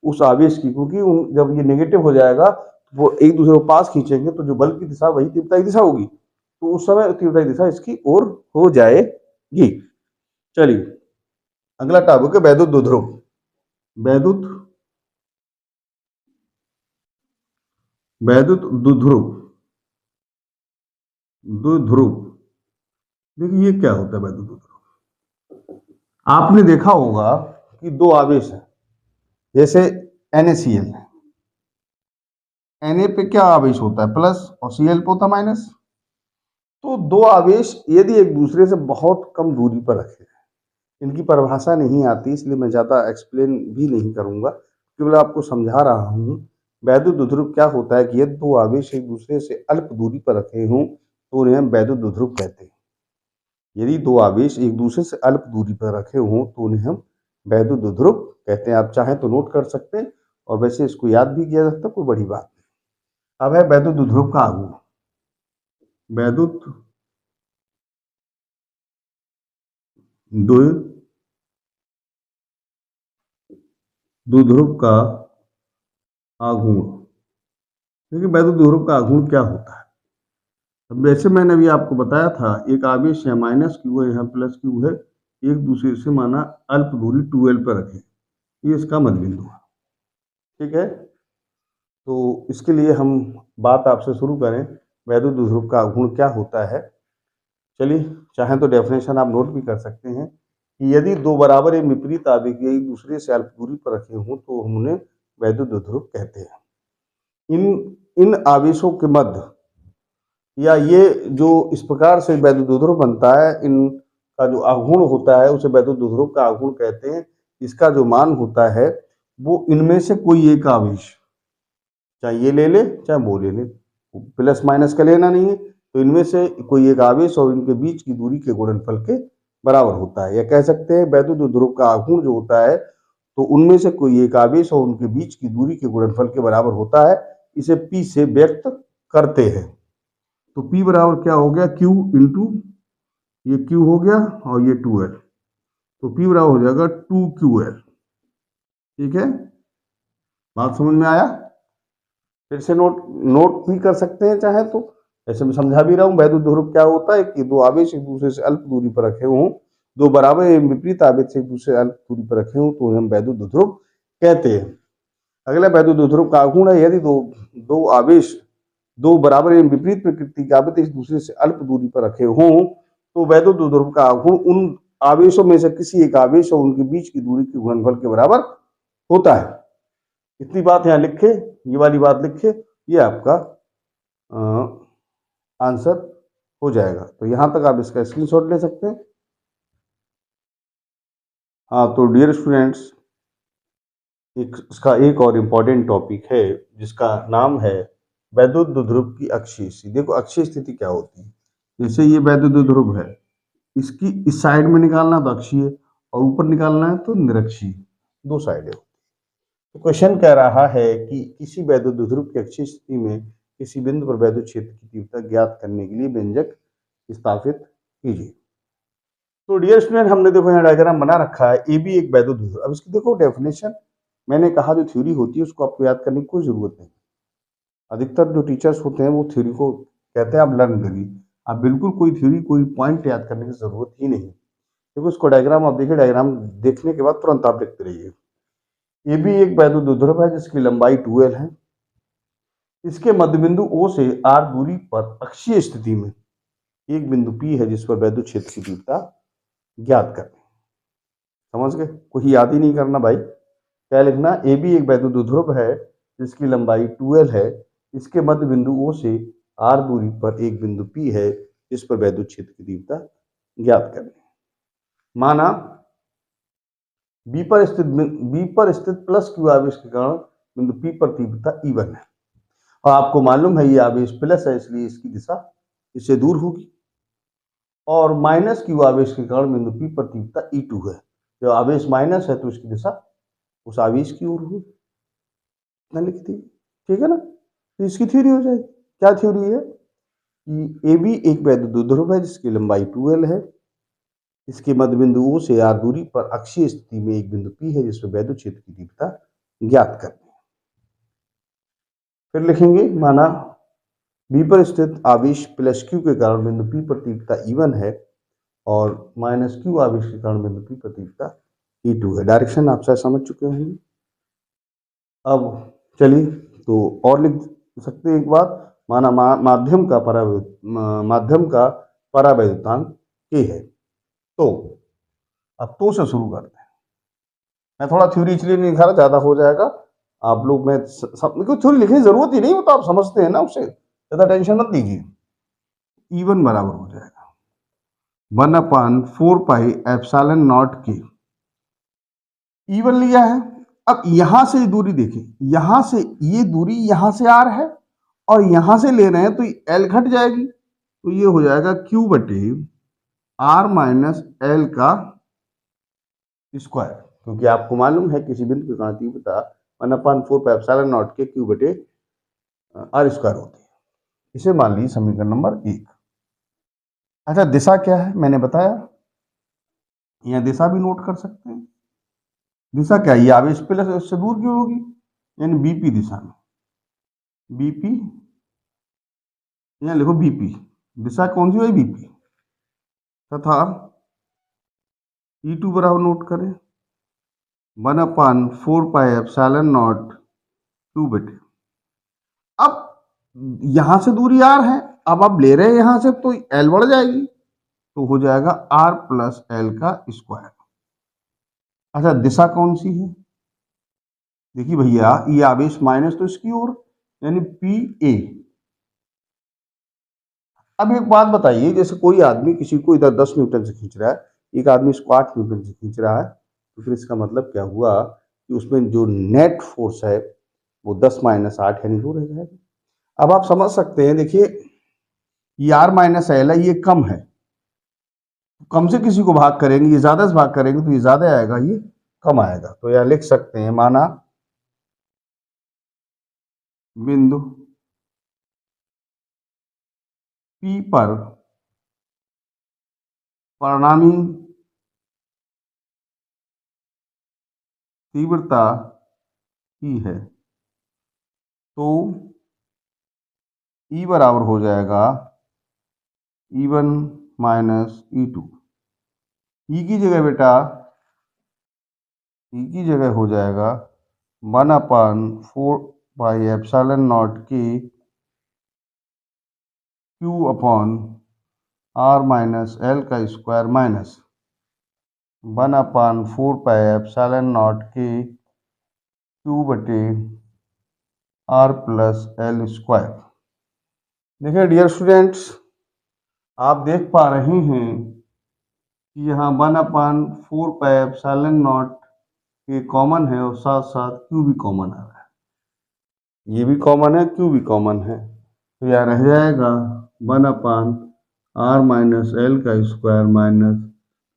उस आवेश की, क्योंकि जब ये नेगेटिव हो जाएगा तो वो एक दूसरे को पास खींचेंगे, तो जो बल की दिशा वही तीव्रता की दिशा होगी, तो उस समय तीव्रता की दिशा इसकी ओर हो जाएगी। चलिए अगला टॉपिक है वैद्युत द्विध्रुव। वैद्युत वैद्युत द्विध्रुव द्विध्रुव देखिए ये क्या होता है वैद्युत द्विध्रुव। आपने देखा होगा कि दो आवेश हैं, जैसे NaCl है, Na पे क्या आवेश होता है? प्लस, और Cl पे होता है माइनस। तो दो आवेश यदि एक दूसरे से बहुत कम दूरी पर रखे, इनकी परिभाषा नहीं आती, इसलिए मैं ज़्यादा एक्सप्लेन भी नहीं करूंगा, केवल आपको समझा रहा हूँ। वैद्युत द्विध्रुव क्या होता है कि यदि दो आवेश एक दूसरे से अल्प दूरी पर रखे हों तो उन्हें हम वैद्युत द्विध्रुव कहते हैं। यदि दो आवेश एक दूसरे से अल्प दूरी पर रखे हों तो उन्हें हम वैद्युत द्विध्रुव कहते हैं। आप चाहें तो नोट कर सकते हैं, और वैसे इसको याद भी किया जा सकता है, कोई बड़ी बात नहीं। अब है वैद्युत द्विध्रुव का आघूर्ण। वैद्युत द्विध्रुव का आघूर्ण। देखिए वैद्युत द्विध्रुव का आघूर्ण क्या होता है? अब वैसे मैंने अभी आपको बताया था, एक आवेश यहाँ माइनस क्यू है, यहाँ प्लस क्यू है, एक दूसरे से माना अल्प दूरी 2l पर रखें, ये इसका मध्य बिंदु है। ठीक है, तो इसके लिए हम बात आपसे शुरू करें, वैद्युत द्विध्रुव का आघूर्ण क्या होता है। चलिए चाहें तो डेफिनेशन आप नोट भी कर सकते हैं कि यदि दो बराबर या विपरीत आवेश एक दूसरे से अल्प दूरी पर रखे हों तो हम उन्हें वैद्युत द्विध्रुव कहते हैं। इन आवेशों के मध्य, या ये जो इस प्रकार से वैद्युत द्विध्रुव बनता है, इनका जो आघूर्ण होता है उसे वैद्युत द्विध्रुव का आघूर्ण कहते हैं। इसका जो मान होता है वो इनमें से कोई एक आवेश, चाहे ये ले ले चाहे वो ले ले, प्लस माइनस का लेना नहीं है, तो इनमें से कोई एक आवेश और इनके बीच की दूरी के गुणनफल के बराबर होता है। या कह सकते हैं वैद्युत द्विध्रुव का आघूर्ण जो होता है, तो उनमें से कोई एक आवेश और उनके बीच की दूरी के गुणनफल के बराबर होता है। इसे P से व्यक्त करते हैं। तो P बराबर क्या हो गया? Q इंटू ये Q हो गया और ये 2l, तो P बराबर हो जाएगा 2QL। ठीक है, बात समझ में आया? फिर से नोट भी कर सकते हैं चाहे तो, ऐसे मैं समझा भी रहा हूँ। वैद्युत द्विध्रुव क्या होता है कि दो आवेश एक दूसरे से अल्प दूरी पर रखे हों, दो बराबर एवं विपरीत आवेश एक दूसरे से अल्प दूरी पर रखे हों तो उन्हें हम वैद्युत द्विध्रुव कहते हैं। अगला वैद्युत द्विध्रुव का आघूर्ण है, यदि दो आवेश दो बराबर एवं विपरीत प्रकृति के आवेश एक दूसरे से अल्प दूरी पर रखे हों तो वैद्युत द्विध्रुव का आघूर्ण उन आवेशों में से किसी एक आवेश और उनके बीच की दूरी के गुणनफल के बराबर होता है। इतनी बात यहाँ लिखे, ये वाली बात लिखे, ये आपका आंसर हो जाएगा। तो यहाँ तक आप इसका स्क्रीनशॉट ले सकते हैं। हाँ, तो डियर स्टूडेंट्स, इसका एक और इम्पॉर्टेंट टॉपिक है जिसका नाम है वैद्युत द्विध्रुव की अक्षीय स्थिति। देखो अक्षीय स्थिति क्या होती है। जैसे ये वैद्युत द्विध्रुव है, इसकी इस साइड में निकालना तो अक्षीय और ऊपर निकालना है तो निरक्षीय, दो साइडें। तो क्वेश्चन कह रहा है कि किसी वैद्युत द्विध्रुव की अक्षीय स्थिति में किसी बिंदु पर वैद्युत क्षेत्र की तीव्रता ज्ञात करने के लिए व्यंजक स्थापित कीजिए। तो डियर स्टूडेंट, हमने देखो यहाँ डायग्राम बना रखा है, ए भी एक वैद्युत द्विध्रुव। अब इसकी देखो डेफिनेशन, मैंने कहा जो थ्योरी होती है उसको आपको याद करने की कोई जरूरत नहीं। अधिकतर जो टीचर्स होते हैं वो थ्योरी को कहते हैं आप लर्न करिए, आप बिल्कुल कोई थ्योरी कोई पॉइंट याद करने की जरूरत ही नहीं। देखो इसको डायग्राम आप देखिए, डायग्राम देखने के बाद तुरंत आप लिखते रहिए। ये भी एक वैद्युत द्विध्रुव है जिसकी लंबाई 2l है। इसके मध्य बिंदु O से R दूरी पर अक्षीय स्थिति में एक बिंदु P है जिस पर वैद्युत क्षेत्र की तीव्रता ज्ञात करनी। समझ गए? कुछ याद ही नहीं करना भाई, क्या लिखना, ए भी एक वैद्युत द्विध्रुव है जिसकी लंबाई 2l है। इसके मध्य बिंदु O से R दूरी पर एक बिंदु P है जिस पर वैद्युत क्षेत्र की तीव्रता ज्ञात करनी। माना बी पर स्थित प्लस क्यू आवेश के कारण बिंदु P पर तीव्रता E1 है और आपको मालूम है ये आवेश प्लस है इसलिए इसकी दिशा इससे दूर होगी, और माइनस क्यू आवेश के कारण बिंदु P पर तीव्रता E2 है। जब आवेश माइनस है तो इसकी दिशा उस आवेश की ओर होगी। इतना लिख दी, ठीक है ना। तो इसकी थ्योरी हो जाएगी। क्या थ्योरी है कि ए बी एक वैद्युत द्विध्रुव है जिसकी लंबाई 2l है। इसके मध्य बिंदु O से R दूरी पर अक्षीय स्थिति में एक बिंदु P है जिसमें वैद्युत क्षेत्र की तीव्रता ज्ञात करनी है। फिर लिखेंगे, माना बी पर स्थित आवेश प्लस क्यू के कारण बिंदु P पर तीव्रता E1 है और माइनस क्यू आवेश के कारण बिंदु P पर तीव्रता E2 है। डायरेक्शन आप शायद समझ चुके होंगे। अब चलिए तो और लिख सकते हैं एक बात, माना माध्यम का परावैद्युतांक K है। तो अब तो से शुरू करते हैं। मैं थोड़ा थ्योरी इसलिए नहीं लिखा रहा, ज्यादा हो जाएगा आप लोग, मैं सब थ्योरी लिखने की जरूरत ही नहीं, वो तो आप समझते हैं ना, उससे ज्यादा टेंशन मत लीजिए। E1 बराबर हो जाएगा 1/4πε0 K। E1 लिया है। अब यहां से दूरी देखें, यहां से ये दूरी यहां से R है और यहां से ले रहे हैं तो L घट जाएगी, तो ये हो जाएगा Q बटे R माइनस L का स्क्वायर, क्योंकि आपको मालूम है किसी बिंदु की गणितीय तीव्रता 1/4πε0 के Q बटे R स्क्वायर होती है। इसे मान लीजिए समीकरण नंबर 1। अच्छा, दिशा क्या है मैंने बताया, यह दिशा भी नोट कर सकते हैं। दिशा क्या है, ये आवेश प्लस उससे दूर क्यों होगी, यानी बीपी दिशा में। बीपी यहाँ लिखो, बीपी दिशा कौन सी है, बीपी, तथा E2 बराबर नोट करें 1/4πε0 Q बटे। अब यहां से दूरी R है, अब आप ले रहे हैं यहां से तो L बढ़ जाएगी, तो हो जाएगा R प्लस L का स्क्वायर। अच्छा, दिशा कौन सी है, देखिए भैया ये आवेश माइनस तो इसकी ओर, यानी PA। अब एक बात बताइए, जैसे कोई आदमी किसी को इधर 10 न्यूटन से खींच रहा है, एक आदमी इसको 8 न्यूटन से खींच रहा है, तो फिर इसका मतलब क्या हुआ कि उसमें जो नेट फोर्स है वो 10 - 8 यानी 2 रह जाएगा। अब आप समझ सकते हैं, देखिए ये R माइनस L है, ये कम है, कम से किसी को भाग करेंगे, ये ज्यादा से भाग करेंगे तो ये ज्यादा आएगा, ये कम आएगा। तो यह लिख सकते हैं, माना बिंदु P पर परिणामी तीव्रता E है, तो E बराबर हो जाएगा E1 माइनस E2। E की जगह बेटा, E की जगह हो जाएगा 1/4πε0 K Q upon R minus L का स्क्वायर माइनस 1/4πε0 K Q बटे R प्लस L स्क्वायर। देखिए डियर स्टूडेंट्स, आप देख पा रहे हैं कि यहाँ 1/4 पाई एप्सिलॉन नॉट ये कॉमन है और साथ साथ क्यू भी कॉमन आ रहा है, ये भी कॉमन है, क्यू भी कॉमन है, तो यहाँ रह जाएगा 1/r-l का स्क्वायर माइनस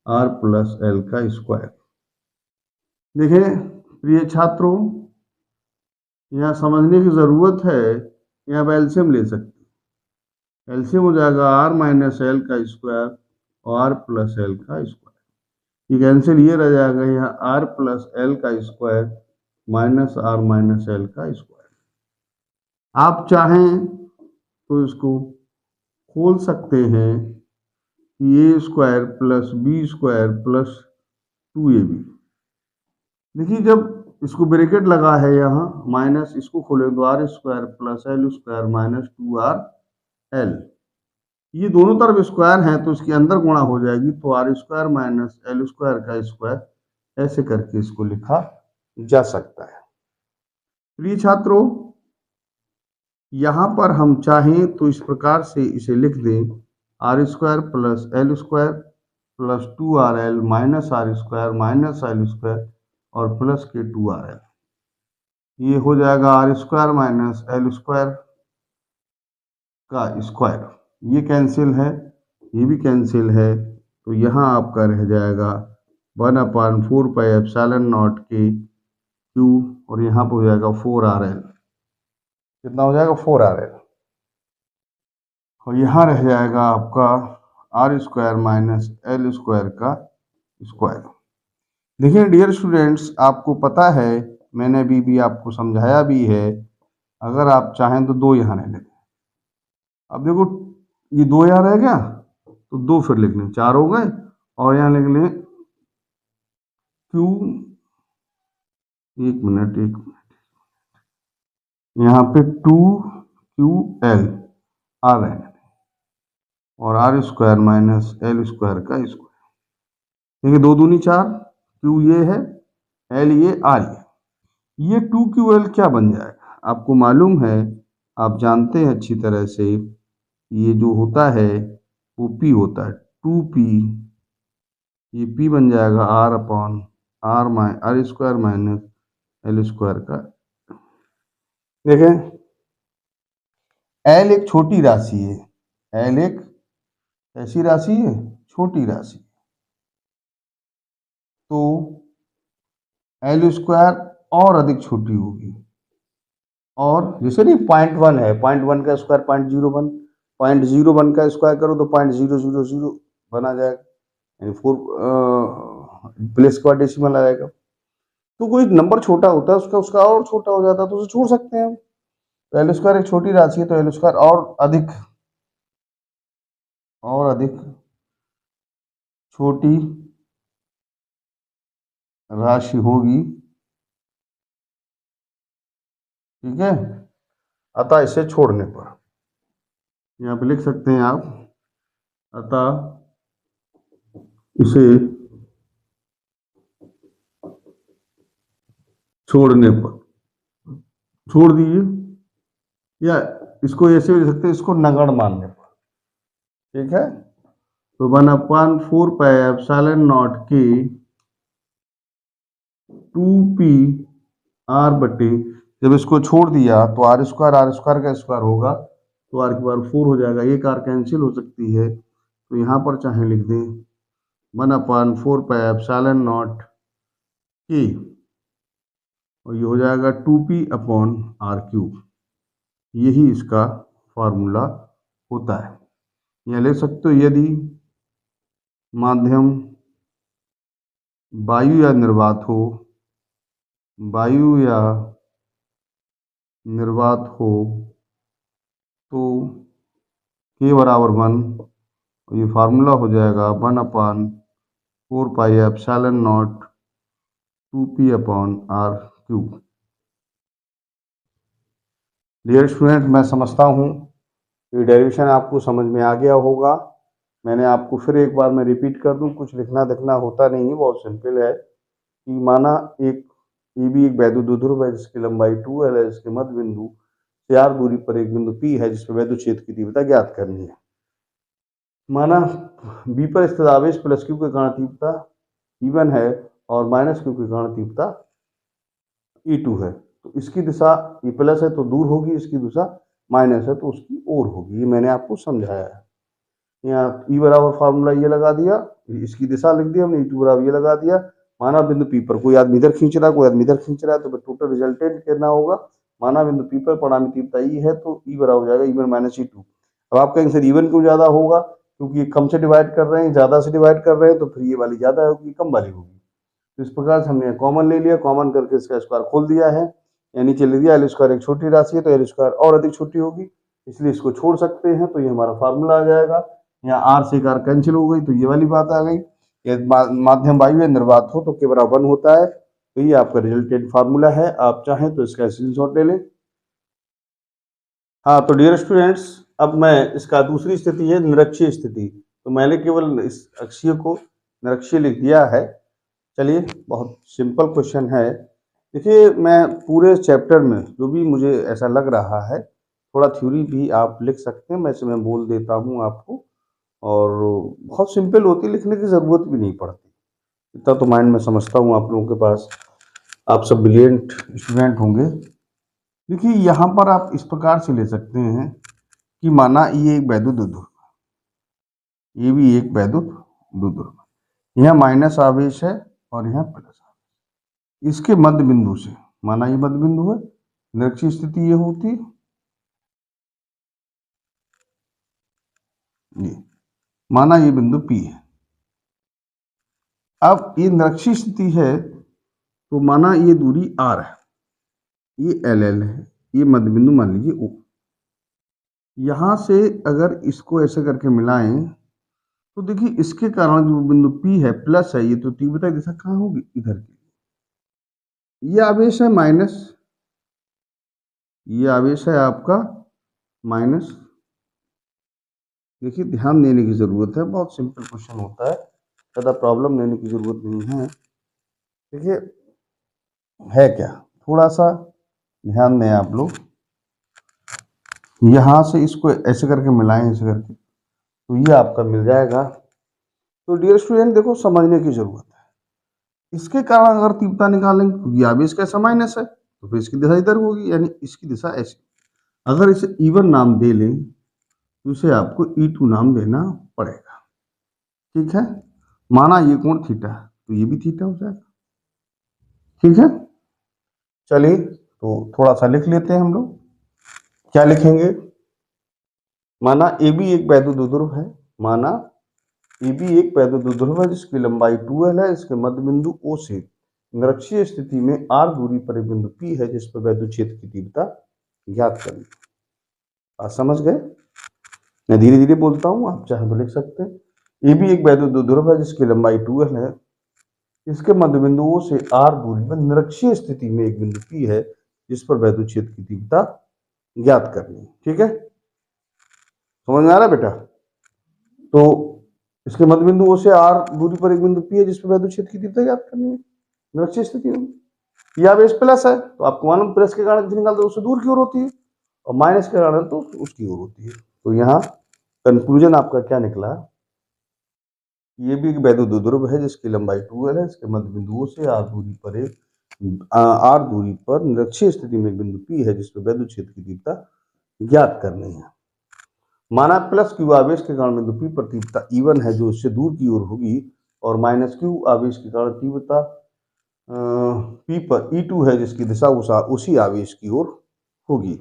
r+l का स्क्वायर। देखिए प्रिय छात्रों, यहाँ समझने की ज़रूरत है, यहाँ आप एलसीएम ले सकते हैं। एलसीएम हो जाएगा r-l का स्क्वायर और r+l का स्क्वायर। ये कैंसिल, ये रह जाएगा यहाँ r+l का स्क्वायर माइनस r-l का स्क्वायर। आप चाहें तो इसको खोल सकते हैं कि A square plus B square plus 2ab। देखिए जब इसको ब्रैकेट लगा है यहाँ माइनस, इसको खोलें तो R square plus L square minus 2r/l, ये दोनों तरफ स्क्वायर हैं तो इसके अंदर गुणा हो जाएगी, तो R square minus L square का स्क्वायर, ऐसे करके इसको लिखा जा सकता है। प्रिय छात्रों, यहाँ पर हम चाहें तो इस प्रकार से इसे लिख दें, R square plus L square plus 2r/l minus R square minus L square और प्लस के 2r/l। ये हो जाएगा R square minus L square का स्क्वायर, ये कैंसिल है, ये भी कैंसिल है, तो यहाँ आपका रह जाएगा 1/4 पाई एप्सिलॉन नॉट के क्यू और यहाँ पर हो जाएगा 4r/l। कितना हो जाएगा? 4r/l। और यहाँ रह जाएगा आपका R square minus L square का स्क्वायर। देखिए डियर स्टूडेंट्स, आपको पता है, मैंने भी आपको समझाया भी है, अगर आप चाहें तो 2 यहाँ ले लें। अब देखो ये 2 यहाँ रह गया तो 2 फिर लिख लें, 4 हो गए, और यहाँ लिख लें क्यू, एक मिनट, यहाँ पे 2ql आ रहे हैं और R square minus L square का स्क्वायर। देखिए 2 दूनी 4, क्यू ये है, एल ये, आर ये 2ql क्या बन जाएगा? आपको मालूम है, आप जानते हैं अच्छी तरह से, ये जो होता है वो p होता है, 2p, ये p बन जाएगा r square minus L square का। देखें l एक छोटी राशि है, l एक ऐसी राशि है, छोटी राशि, तो एल स्क्वायर और अधिक छोटी होगी, और जैसे नहीं 0.1 है, 0.1 का स्क्वायर 0.01, 0.01 का स्क्वायर करो तो 0.000 बना जाएगा, यानी 4 प्लेस का डेसिमल आएगा। तो कोई नंबर छोटा होता है उसका और छोटा हो जाता है, तो उसे छोड़ सकते हैं हम। तो एल स्क्वायर एक छोटी राशि है, तो एल स्क्वायर और अधिक छोटी राशि होगी, ठीक है। अतः इसे छोड़ने पर यहाँ पे लिख सकते हैं आप, अतः इसे छोड़ने पर, छोड़ दीजिए, या इसको ऐसे भी लिख सकते हैं, इसको नगण्य मानने पर, ठीक है। तो 1/4 पाई एप्सिलॉन नॉट के 2p r बटे, जब इसको छोड़ दिया तो आर स्क्वायर का स्क्वायर होगा, तो आर की पावर 4 हो जाएगा, एक आर कैंसिल हो सकती है, तो यहाँ पर चाहे लिख दें 1/4 पाई एप्सिलॉन नॉट के, और ये हो जाएगा 2p/r³। यही इसका फार्मूला होता है। यह ले सकते हो, यदि माध्यम वायु या निर्वात हो, तो k बराबर 1, और ये फार्मूला हो जाएगा 1/4 pi epsilon naught 2p/r³। Dear student, मैं समझता हूँ ये डेरिवेशन आपको समझ में आ गया होगा। मैंने आपको फिर एक बार मैं रिपीट कर दूं, कुछ लिखना देखना होता नहीं है, बहुत सिंपल है कि माना एक ये भी एक वैद्युत द्विध्रुव है जिसकी लंबाई 2l है, जिसके मध्य बिंदु से r दूरी पर एक बिंदु P है जिसपे वैद्युत क्षेत्र की तीव्रता ज्ञात करनी है। माना बी पर स्थित आवेश प्लस क्यू के कारण तीव्रता E1 है और माइनस क्यू के कारण तीव्रता E2 है। तो इसकी दिशा ये प्लस है तो दूर होगी, इसकी दिशा माइनस है तो उसकी ओर होगी। ये मैंने आपको समझाया है। यहाँ E बराबर फार्मूला ये लगा दिया, इसकी दिशा लिख दी हमने, E2 बराबर ये लगा दिया। माना बिंदु P पर कोई आदमी इधर खींच रहा है, कोई आदमी इधर खींच रहा है, तो टोटल रिजल्टेंट कितना होगा। माना बिंदु P पर परिणामी तीव्रता E है तो E बराबर हो जाएगा E1 माइनस E2। अब आप कहेंगे सर E1 क्यों ज्यादा होगा, क्योंकि ये कम से डिवाइड कर रहे हैं, ज्यादा से डिवाइड कर रहे हैं, तो फिर ये वाली ज्यादा होगी, कम वाली होगी। तो इस प्रकार से हमने कॉमन ले लिया, कॉमन करके इसका स्क्वायर खोल दिया है, या नीचे ले दिया। एल स्क्वायर एक छोटी राशि है तो एल स्क्वायर और अधिक छोटी होगी, इसलिए इसको छोड़ सकते हैं, तो ये हमारा फार्मूला आ जाएगा। यहाँ आर से कार कैंसिल हो गई तो ये वाली बात आ गई। यदि माध्यम वायु या निर्वात हो तो के बराबर 1 होता है। तो ये आपका रिजल्टेंट फार्मूला है, आप चाहें तो इसका स्क्रीनशॉट ले लें। हाँ तो डियर स्टूडेंट्स, अब मैं इसका दूसरी स्थिति है निरक्षीय स्थिति, तो मैंने केवल इस अक्षीय को निरक्षीय लिख दिया है। चलिए, बहुत सिंपल क्वेश्चन है। देखिए, मैं पूरे चैप्टर में जो भी मुझे ऐसा लग रहा है, थोड़ा थ्योरी भी आप लिख सकते हैं, मैं बोल देता हूँ आपको, और बहुत सिंपल होती है, लिखने की ज़रूरत भी नहीं पड़ती। इतना तो माइंड में समझता हूँ आप लोगों के पास, आप सब ब्रिलियंट स्टूडेंट होंगे। देखिए, यहाँ पर आप इस प्रकार से ले सकते हैं कि माना ये एक वैद्युत द्विध्रुव, ये भी एक वैद्युत द्विध्रुव, यहाँ माइनस आवेश है और यहाँ प्लस आवेश। इसके मध्य बिंदु से, माना ये मध्य बिंदु है, निरक्षीय स्थिति ये होती है, ये माना ये बिंदु P है। अब ये निरक्षीय स्थिति है तो माना ये दूरी R है, ये LL है, ये मध्य बिंदु मान लीजिए O। यहां से अगर इसको ऐसे करके मिलाएं तो देखिए, इसके कारण जो बिंदु P है प्लस है, ये तो तीव्रता की दिशा कहाँ होगी, इधर की। ये आवेश है माइनस, ये आवेश है आपका माइनस। देखिए, ध्यान देने की जरूरत है, बहुत सिंपल क्वेश्चन होता है, ज़्यादा प्रॉब्लम लेने की जरूरत नहीं है। देखिए है क्या, थोड़ा सा ध्यान दें आप लोग। यहाँ से इसको ऐसे करके मिलाएं, ऐसे करके, तो ये आपका मिल जाएगा। तो डियर स्टूडेंट, देखो समझने की जरूरत है। इसके कारण अगर तीव्रता निकालेंगे, क्योंकि आवेश कैसा माइनस है, तो फिर इसकी दिशा इधर होगी, यानी इसकी दिशा ऐसी। अगर इसे E1 नाम दे लें तो इसे आपको E2 नाम देना पड़ेगा, ठीक है। माना ये कोण थीटा है तो ये भी थीटा हो जाएगा, ठीक है। चलिए, तो थोड़ा सा लिख लेते हैं हम लोग। क्या लिखेंगे, माना ए बी एक वैद्युत द्विध्रुव है, माना ए बी एक वैद्युत द्विध्रुव है जिसकी लंबाई 2L है, इसके मध्य बिंदु O से निरक्षीय स्थिति में R दूरी पर एक बिंदु P है जिस पर वैद्युत क्षेत्र की तीव्रता ज्ञात करनी। बात समझ गए, मैं धीरे धीरे बोलता हूँ, आप चाहे तो लिख सकते हैं। ए बी एक वैद्युत द्विध्रुव है जिसकी लंबाई 2L है, इसके मध्य बिंदु O से R दूरी पर निरक्षीय स्थिति में एक बिंदु P है जिस पर वैद्युत क्षेत्र की तीव्रता ज्ञात करनी, ठीक है। समझ में आ रहा है बेटा। तो इसके मध्य बिंदु O से R दूरी पर एक बिंदु P है जिस पर वैद्युत क्षेत्र की तीव्रता ज्ञात करनी है निरक्षीय स्थिति में। यह आवेश प्लस है तो आपको मालूम प्लस के कारण निकालते उससे दूर की ओर होती है, और माइनस के कारण तो उसकी ओर होती है। तो यहाँ कंक्लूजन आपका क्या निकला, ये भी एक वैद्युत द्विध्रुव है जिसकी लंबाई 2L है, इसके मध्य बिंदुओं से R दूरी पर निरक्षीय स्थिति में एक बिंदु P है जिस पर वैद्युत क्षेत्र की तीव्रता ज्ञात करनी है। माना प्लस क्यू आवेश के कारण बिंदु P पर तीव्रता E1 है जो इससे दूर की ओर होगी, और माइनस क्यू आवेश के कारण तीव्रता P पर E2 है जिसकी दिशा उसी आवेश की ओर होगी।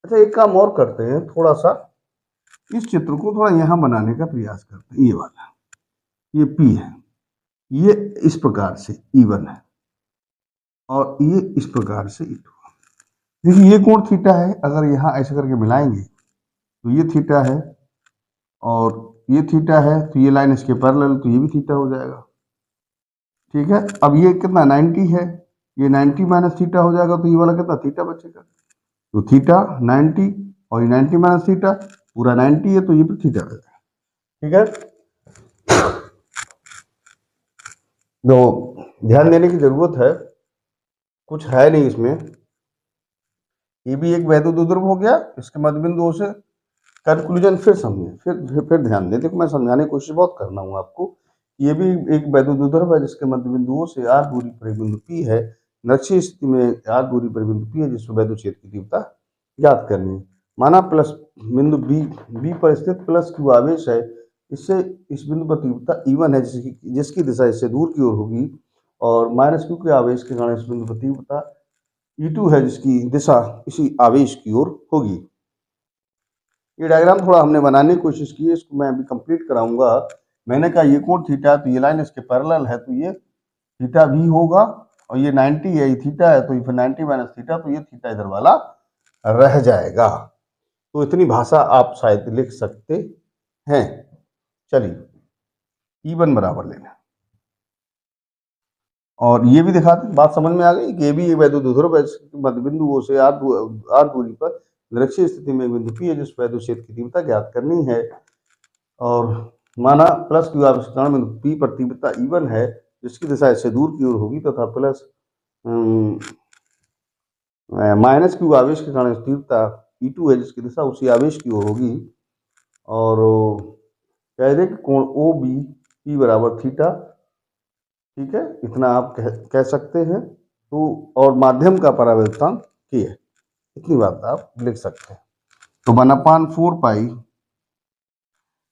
अच्छा, एक काम और करते हैं, थोड़ा सा इस चित्र को थोड़ा यहाँ बनाने का प्रयास करते हैं। ये वाला, ये P है, ये इस प्रकार से E1 है, और ये इस प्रकार से E2 है। देखिए, ये कोण थीटा है, अगर यहाँ ऐसे करके मिलाएंगे तो ये थीटा है, और ये थीटा है, तो ये लाइन इसके पैरेलल, तो ये भी थीटा हो जाएगा, ठीक है। अब ये कितना 90 है, ये 90 माइनस थीटा हो जाएगा, तो ये वाला कितना थीटा बचेगा, तो थीटा 90, और ये 90 माइनस थीटा पूरा 90 है, तो ये भी थीटा रहेगा, ठीक है। तो ध्यान देने की जरूरत है, कुछ है नहीं इसमें। ये भी एक वैद्युत द्विध्रुव हो गया, इसके मध्य बिंदु से कंक्लूजन फिर समझें, फिर ध्यान दें। देखो मैं समझाने की कोशिश बहुत कर रहा हूँ आपको। ये भी एक वैद्युतद्रव है जिसके मध्य बिंदुओं से r दूरी पर एक बिंदु P है। निरक्षीय स्थिति में r दूरी पर बिंदु P है जिसमें वैद्युत क्षेत्र की तीव्रता ज्ञात करनी है। माना प्लस बिंदु B पर स्थित प्लस Q आवेश है, इससे इस बिंदु पर तीव्रता E1 है जिसकी दिशा इससे दूर की ओर होगी, और माइनस Q के आवेश के कारण इस बिंदु पर तीव्रता E2 है जिसकी दिशा इसी आवेश की ओर होगी। ये डायग्राम थोड़ा हमने बनाने की कोशिश की है, इसको मैं अभी कंप्लीट कराऊंगा। मैंने कहा ये कोण थीटा, तो ये लाइन इसके पैरेलल है, तो ये थीटा भी होगा, और ये 90 है, ये थीटा है, तो फिर 90 माइनस थीटा, तो ये थीटा इधर वाला रह जाएगा। तो इतनी भाषा आप शायद लिख सकते हैं। चलिए E1 बराबर लेना, और ये भी दिखा दें, बात समझ में आ गई कि ये भी एक वैद्युतद्रव मध्य बिंदुओं से आर दूरी पर निरक्षीय स्थिति में एक बिंदु P है जिस वैद्युत क्षेत्र की तीव्रता ज्ञात करनी है। और माना प्लस Q आवेश के कारण बिंदु P पर तीव्रता E1 है जिसकी दिशा इससे दूर की ओर होगी, तथा प्लस माइनस Q आवेश के कारण तीव्रता E2 है जिसकी दिशा उसी आवेश की ओर होगी। और कह दे कि कोण OBP बराबर थीटा, ठीक है, इतना आप कह सकते हैं। तो और माध्यम का परावर्तन K है, इतनी बात आप लिख सकते हैं। तो 1/4 पाई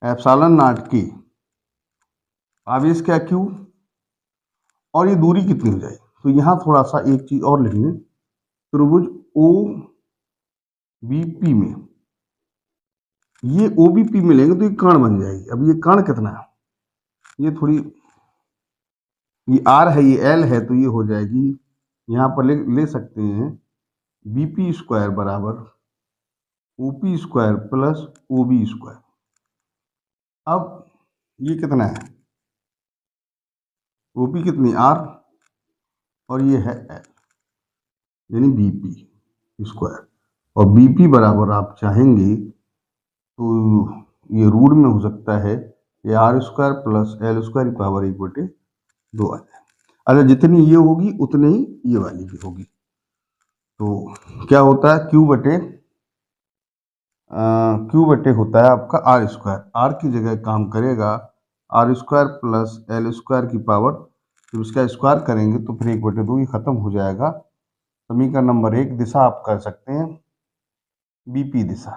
एप्सिलॉन नॉट K, आवेश क्या Q, और ये दूरी कितनी हो जाएगी। तो यहाँ थोड़ा सा एक चीज और लिख लें, त्रिभुज OBP में, ये OBP में लेंगे तो ये कर्ण बन जाएगी। अब ये कर्ण कितना है, ये थोड़ी, ये R है, ये L है, तो ये हो जाएगी, यहाँ पर ले सकते हैं BP स्क्वायर बराबर OP square plus OB square. अब ये कितना है, OP कितनी R, और ये है L, यानी BP स्क्वायर, और BP बराबर आप चाहेंगे तो ये रूट में हो सकता है, ये R square plus L square की पावर 1/2 आ जाए। अगर जितनी ये होगी उतनी ही ये वाली भी होगी। तो क्या होता है, क्यू बटे होता है आपका R स्क्वायर, R की जगह काम करेगा R square plus L square की पावर, जब इसका स्क्वायर करेंगे तो फिर 1/2 ही खत्म हो जाएगा। समीकरण नंबर 1 दिशा आप कर सकते हैं BP दिशा,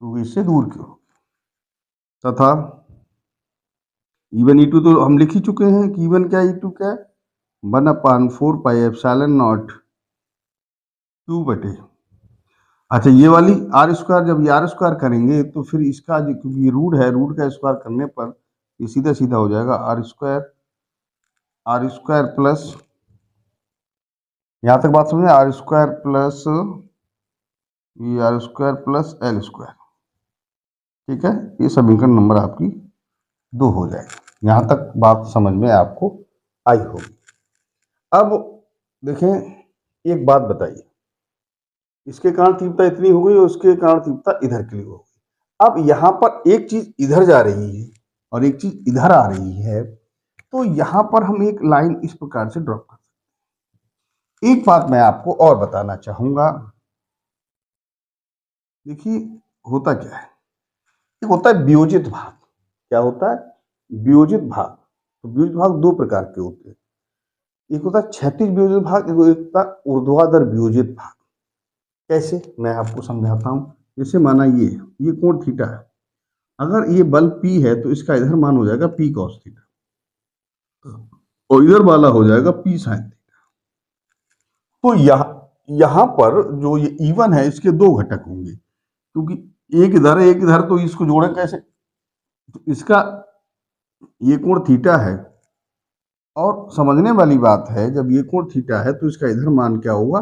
क्योंकि इससे दूर की हो, तथा E1 E2 तो हम लिख ही चुके हैं कि E1 क्या E2 क्या है, 1/4 पाई एप्सिलॉन नॉट Q बटे, अच्छा ये वाली R स्क्वायर, जब ये R स्क्वायर करेंगे तो फिर इसका क्योंकि ये रूट है, रूट का स्क्वायर करने पर ये सीधा सीधा हो जाएगा R स्क्वायर प्लस, यहाँ तक बात समझे, R स्क्वायर प्लस ये R square plus L square, ठीक है, ये समीकरण नंबर आपकी 2 हो जाएगी। यहाँ तक बात समझ में आपको आई होगी। अब देखें, एक बात बताइए, इसके कारण तीव्रता इतनी हो गई और उसके कारण तीव्रता इधर के लिए हो गई। अब यहाँ पर एक चीज इधर जा रही है और एक चीज इधर आ रही है, तो यहाँ पर हम एक लाइन इस प्रकार से ड्रॉ कर सकते हैं। एक बात मैं आपको और बताना चाहूंगा, देखिए होता क्या है, एक होता है वियोजित भाग। क्या होता है, वियोजित भाग। तो वियोजित भाग दो प्रकार के होते हैं, एक होता है क्षैतिज वियोजित भाग, एक होता है ऊर्ध्वाधर वियोजित भाग। कैसे, मैं आपको समझाता हूं। जैसे माना ये कोण थीटा है, अगर ये बल P है तो इसका इधर मान हो जाएगा P cos थीटा, और इधर वाला हो जाएगा P sin थीटा। तो यहां पर जो ये E1 है इसके दो घटक होंगे, क्योंकि एक इधर है एक इधर, तो इसको जोड़े कैसे, तो इसका ये कोण थीटा है, और समझने वाली बात है, जब ये कोण थीटा है तो इसका इधर मान क्या होगा,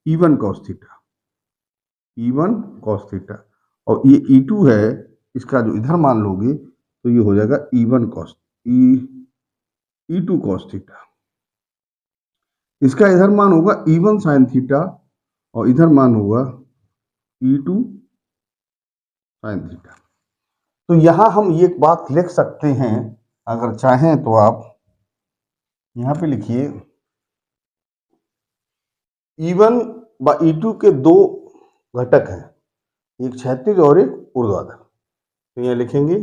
E1 cos theta, E1 cos theta, और ये E2 है, इसका जो इधर मान लोगे तो ये हो जाएगा E1 cos E2 cos theta. इसका इधर मान होगा E1 sin थीटा, और इधर मान होगा E2 sin थीटा। तो यहां हम ये बात लिख सकते हैं, अगर चाहें तो आप यहां पे लिखिए, E1 व E2 के दो घटक हैं, एक क्षैतिज और एक ऊर्ध्वाधर। तो यहाँ लिखेंगे,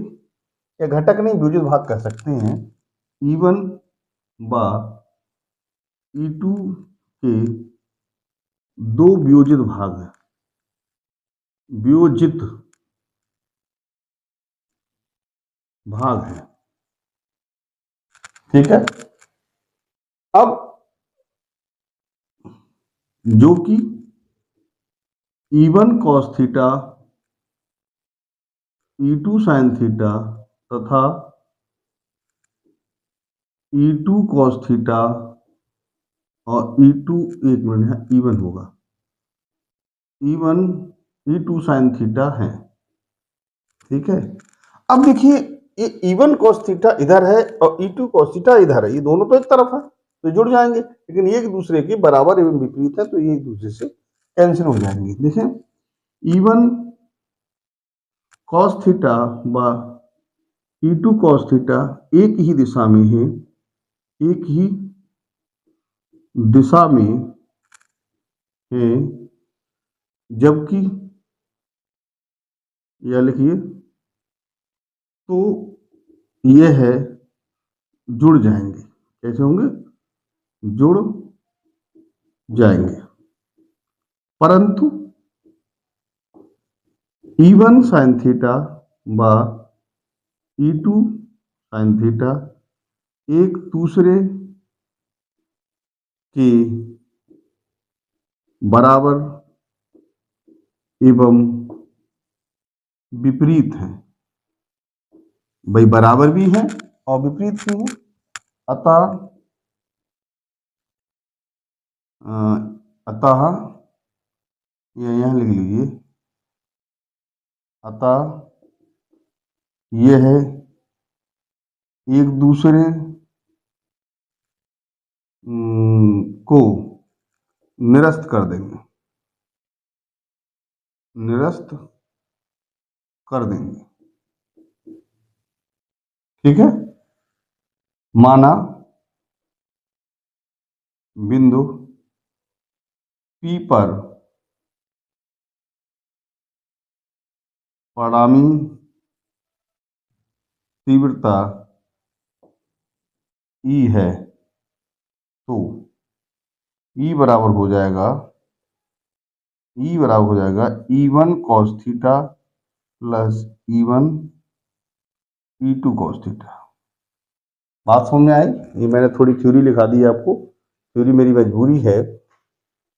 या घटक नहीं, वियोजित भाग कह सकते हैं, E1 व E2 के दो वियोजित भाग हैं, वियोजित भाग है। ठीक है। अब जो कि E1 cos theta, E2 sin theta तथा E2 cos थीटा और E2, एक मिनट है, E1 होगा, E1 E2 sin थीटा है। ठीक है। अब देखिए, ये E1 cos थीटा इधर है और E2 cos थीटा इधर है, ये दोनों तो एक तरफ है तो जुड़ जाएंगे, लेकिन ये एक दूसरे के बराबर एवं विपरीत है, तो ये एक दूसरे से कैंसिल हो जाएंगे। देखें, E1 cos थीटा व E2 cos थीटा एक ही दिशा में है, एक ही दिशा में है, जबकि यह लिखिए, तो यह है जुड़ जाएंगे। कैसे होंगे? जुड़ जाएंगे। परंतु E1 sin थीटा व E2 sin थीटा एक दूसरे के बराबर एवं विपरीत है। भाई बराबर भी है और विपरीत भी है, अतः अतः यह लिख लीजिए, अतः यह है एक दूसरे को निरस्त कर देंगे, निरस्त कर देंगे। ठीक है। माना बिंदु P पर परिणामी तीव्रता E है, तो E बराबर हो जाएगा, E1 cos theta plus E1 E2 cos theta. बात समझ में आई? ये मैंने थोड़ी थ्योरी लिखा दी है आपको, थ्योरी मेरी मजबूरी है।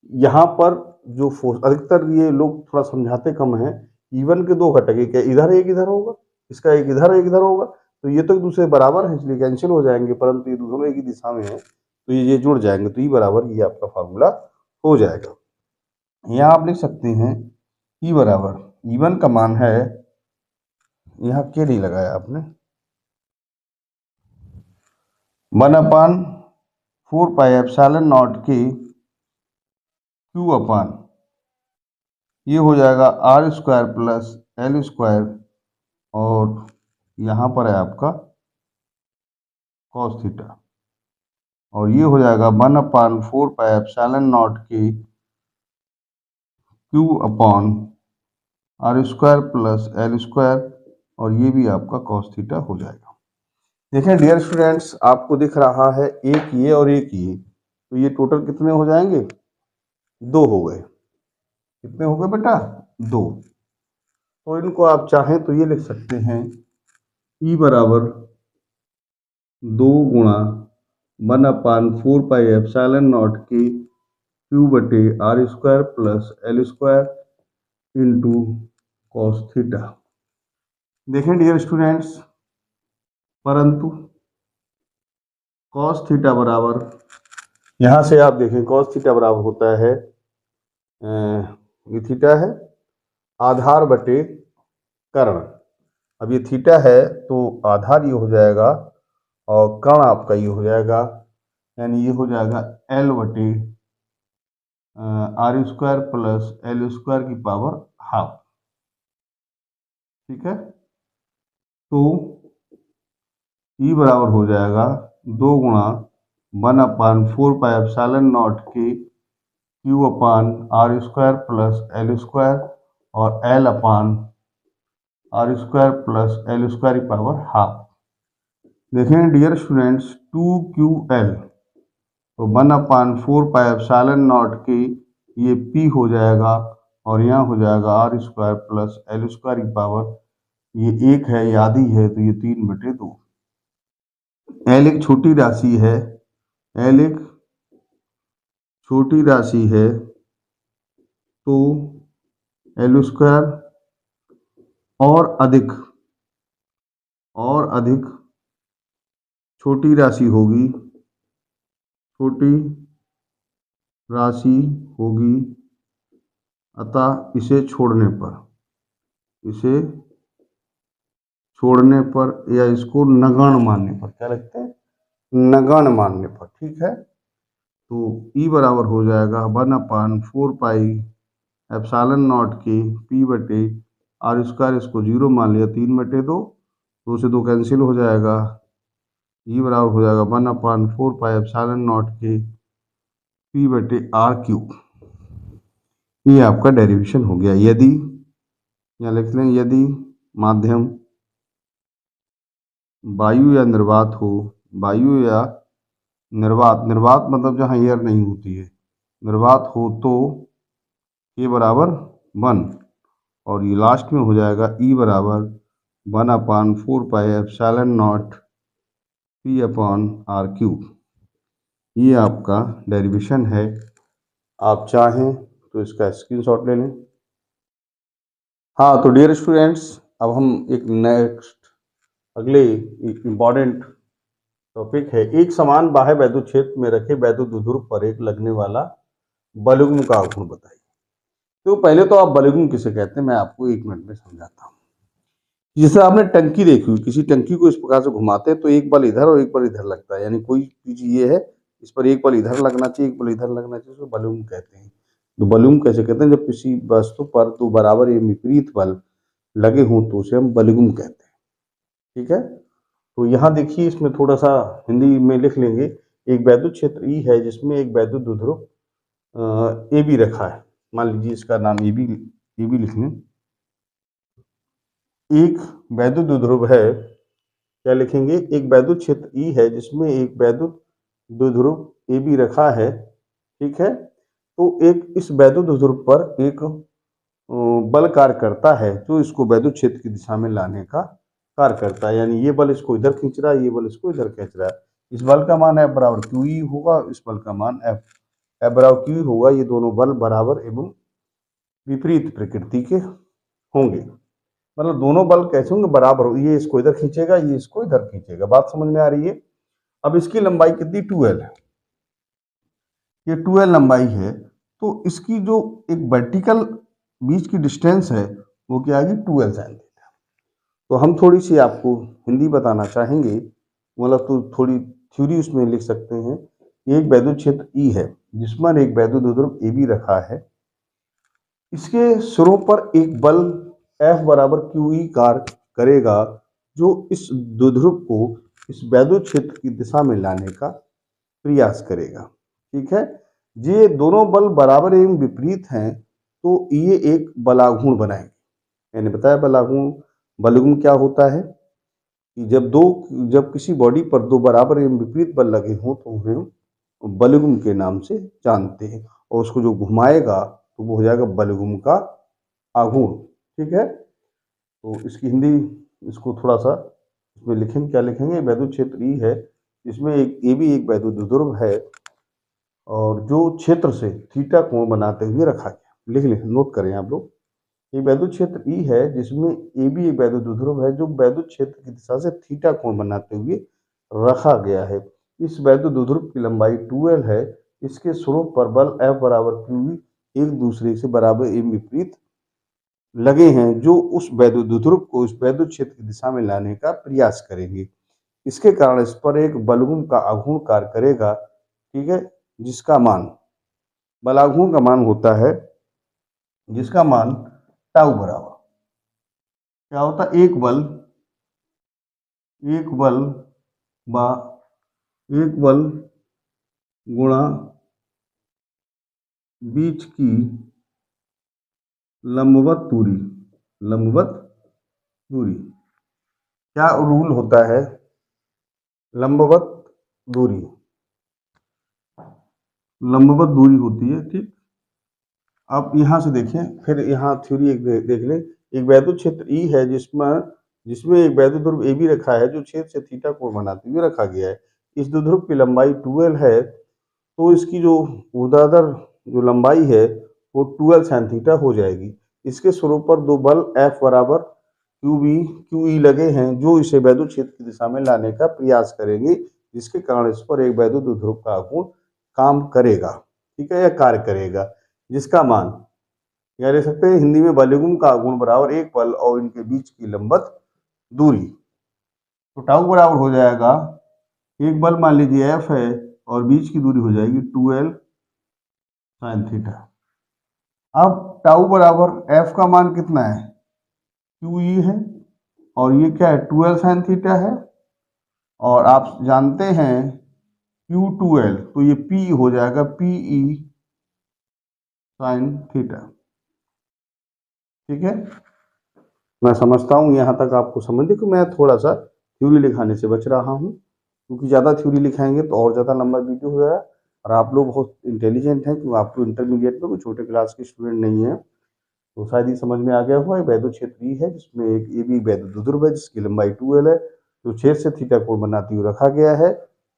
यहाँ पर जो फोर्स, अधिकतर ये लोग थोड़ा समझाते कम है। E1 के दो घटक, एक इधर एक इधर होगा, इसका एक इधर होगा, तो ये तो एक दूसरे बराबर है, इसलिए कैंसिल हो जाएंगे, परंतु ये दोनों एक ही दिशा में है, तो ये जुड़ जाएंगे, तो E बराबर ये आपका फार्मूला हो जाएगा। यहाँ आप लिख सकते हैं E बराबर, E1 का मान है, यहाँ के नहीं लगाया आपने, 1/4πε0 के Q अपान, ये हो जाएगा R² प्लस L², और यहाँ पर है आपका cos थीटा, और ये हो जाएगा 1/4πε0 के Q अपान R² प्लस L², और ये भी आपका cos थीटा हो जाएगा। देखें डियर स्टूडेंट्स, आपको दिख रहा है एक ये और एक ये, तो ये टोटल कितने हो जाएंगे? 2 हो गए। कितने हो गए बेटा? 2। तो इनको आप चाहें तो ये लिख सकते हैं, E बराबर 2 गुणा 1/4πε0 के Q/R² plus L² into cos theta. देखें डियर स्टूडेंट्स, परंतु cos थीटा बराबर, यहाँ से आप देखें cos थीटा बराबर होता है, ये थीटा है आधार बटे कर्ण। अब ये थीटा है तो आधार ये हो जाएगा और कर्ण आपका ये हो जाएगा, यानी ये हो जाएगा L/R² प्लस L² की पावर हाफ। ठीक है। तो E बराबर हो जाएगा 2 गुणा 1/4πε0 के Q अपान R² प्लस L² और L upon R square plus L square की पावर हाफ। देखें डियर स्टूडेंट्स, 2QL तो 1/4 पाई एप्सिलॉन नॉट के ये P हो जाएगा और यहाँ हो जाएगा R square plus L square की पावर, ये 1 है, ये आधी है तो ये 3/2। एल एक छोटी राशि है, एल एक छोटी राशि है तो एल स्क्वायर और अधिक छोटी राशि होगी, छोटी राशि होगी, अतः इसे छोड़ने पर या इसको नगण्य मानने पर, क्या लगता है, नगण्य मानने पर, ठीक है। तो E बराबर हो जाएगा 1/4 पाई एप्सिलॉन नॉट के P/आर स्क्वायर, इसको 0 मान लिया, 3/2, 2 से 2 कैंसिल हो जाएगा। E बराबर हो जाएगा 1/4 पाई एप्सिलॉन नॉट के P/r³। ये आपका डेरिवेशन हो गया। यदि, यहाँ लिख लें, यदि माध्यम वायु या निर्वात हो, वायु या निर्वात मतलब जहाँ एयर नहीं होती है, निर्वात हो तो K बराबर 1 और ये लास्ट में हो जाएगा E बराबर 1/4 पाई एप्सिलॉन नॉट P/r³। ये आपका डेरिवेशन है। आप चाहें तो इसका स्क्रीनशॉट ले लें। हाँ, तो डियर स्टूडेंट्स, अब हम एक नेक्स्ट अगले इम्पॉर्टेंट टॉपिक है, एक समान बाह्य वैद्युत क्षेत्र में रखे वैद्युत द्विध्रुव पर एक लगने वाला बलयुग्म का आघूर्ण बताइए। तो पहले तो आप बलयुग्म किसे कहते हैं मैं आपको 1 मिनट में समझाता हूँ। जैसे आपने टंकी देखी हुई, किसी टंकी को इस प्रकार से घुमाते हैं तो एक बल इधर और एक बल इधर लगता है, यानी कोई चीज ये है, इस पर एक बल इधर लगना चाहिए, एक बल इधर लगना चाहिए, उसको बलयुग्म कहते हैं। तो बलयुग्म कैसे कहते हैं, जब किसी वस्तु पर दो बराबर या विपरीत बल लगे हों तो उसे हम बलयुग्म कहते हैं, ठीक है। तो यहाँ देखिए, इसमें थोड़ा सा हिंदी में लिख लेंगे। एक वैद्युत क्षेत्र ई है जिसमें एक वैद्युत द्विध्रुव ए बी रखा है, मान लीजिए इसका नाम ए बी लिख लें। एक वैद्युत द्विध्रुव है, क्या लिखेंगे, एक वैद्युत क्षेत्र ई है जिसमें एक वैद्युत द्विध्रुव ए बी रखा है, ठीक है। तो एक इस वैद्युत द्विध्रुव पर एक बल कार्य करता है जो इसको वैद्युत क्षेत्र की दिशा में लाने का कार्य करता है, यानी ये बल इसको इधर खींच रहा है, ये बल इसको इधर खींच रहा है। इस बल का मान F बराबर QE होगा, इस बल का मान F बराबर QE होगा। ये दोनों बल बराबर एवं विपरीत प्रकृति के होंगे, मतलब दोनों बल कैसे होंगे, बराबर हो, ये इसको इधर खींचेगा, ये इसको इधर खींचेगा। बात समझ में आ रही है। अब इसकी लंबाई कितनी, 2L है, ये 2L लंबाई है। तो इसकी जो एक वर्टिकल बीच की डिस्टेंस है वो क्या आएगी, 2L sin थीटा। तो हम थोड़ी सी आपको हिंदी बताना चाहेंगे, मतलब तो थोड़ी थ्योरी उसमें लिख सकते हैं। एक वैद्युत क्षेत्र ई है जिसमें एक वैद्युत द्विध्रुव ए बी रखा है, इसके सिरों पर एक बल F बराबर QE कार्य करेगा जो इस द्विध्रुव को इस वैद्युत क्षेत्र की दिशा में लाने का प्रयास करेगा, ठीक है। ये दोनों बल बराबर एवं विपरीत हैं तो ये एक बलाघूर्ण बनाएंगे। मैंने बताया बलयुग्म क्या होता है कि जब किसी बॉडी पर दो बराबर एवं विपरीत बल लगे हों तो उन्हें बलयुग्म के नाम से जानते हैं, और उसको जो घुमाएगा तो वो हो जाएगा बलयुग्म का आघूर्ण, ठीक है। तो इसकी हिंदी, इसको थोड़ा सा इसमें लिखेंगे, क्या लिखेंगे, वैद्युत क्षेत्र ई है इसमें एक ए बी एक वैद्युत द्विध्रुव है और जो क्षेत्र से थीटा कोण बनाते हुए रखा गया। लिख लें, नोट करें आप लोग। एक वैद्युत क्षेत्र ई है जिसमें ए बी एक वैद्युत द्विध्रुव है जो वैद्युत क्षेत्र की दिशा से थीटा कोण बनाते हुए रखा गया है। इस वैद्युत द्विध्रुव की लंबाई 2L है। इसके सिरों पर बल F बराबर QE एक दूसरे से बराबर एवं विपरीत लगे हैं जो उस वैद्युत द्विध्रुव को इस वैद्युत क्षेत्र की दिशा में लाने का प्रयास करेंगे। इसके कारण इस पर एक बलयुग्म का आघूर्ण कार्य करेगा, ठीक है, जिसका मान, बलाघूर्ण का मान होता है, जिसका मान टाउ बराबर क्या होता है, एक बल बा एक बल गुणा बीच की लंबवत दूरी, लंबवत दूरी क्या रूल होता है? लंबवत दूरी, लंबवत दूरी होती है, ठीक। आप यहाँ से देखें, फिर यहाँ थ्योरी एक देख लें। एक वैद्युत क्षेत्र ई है जिसमें एक वैद्युत ध्रुव ए बी रखा है जो छेद से थीटा कोण बनाते हुए रखा गया है। इस द्विध्रुव की लंबाई 2l है, तो इसकी जो ऊर्ध्वाधर जो लंबाई है वो 2l sin थीटा हो जाएगी। इसके स्वरूप पर दो बल F बराबर QB QE लगे हैं जो इसे वैद्युत क्षेत्र की दिशा में लाने का प्रयास करेंगे, जिसके कारण इस पर एक वैद्युत द्विध्रुव का आघूर्ण काम करेगा, ठीक है, या कार्य करेगा, जिसका मान या ले सकते हैं हिंदी में बलयुग्म का आघूर्ण बराबर एक बल और इनके बीच की लंबवत दूरी। तो टाउ बराबर हो जाएगा, एक बल मान लीजिए F है और बीच की दूरी हो जाएगी 2l sin थीटा। अब टाउ बराबर F का मान कितना है? QE है, और ये क्या है? 2l sin थीटा है, और आप जानते हैं Q2l, तो ये P हो जाएगा PE sin थीटा, ठीक है। मैं समझता हूँ यहाँ तक आपको समझ कि मैं थोड़ा सा थ्योरी लिखाने से बच रहा हूँ, क्योंकि ज़्यादा थ्योरी लिखाएंगे तो और ज़्यादा लंबा वीडियो हो जाएगा। और आप लोग बहुत इंटेलिजेंट हैं, क्योंकि आप तो इंटरमीडिएट में कोई छोटे क्लास के स्टूडेंट नहीं है, तो शायद ये समझ में आ गया हुआ। वैद्युत क्षेत्र ई है जिसमें एक ए बी वैद्युत द्विध्रुव है जिसकी लंबाई 2l है, जो छेद से थीटा कोण बनाते हुए रखा गया है।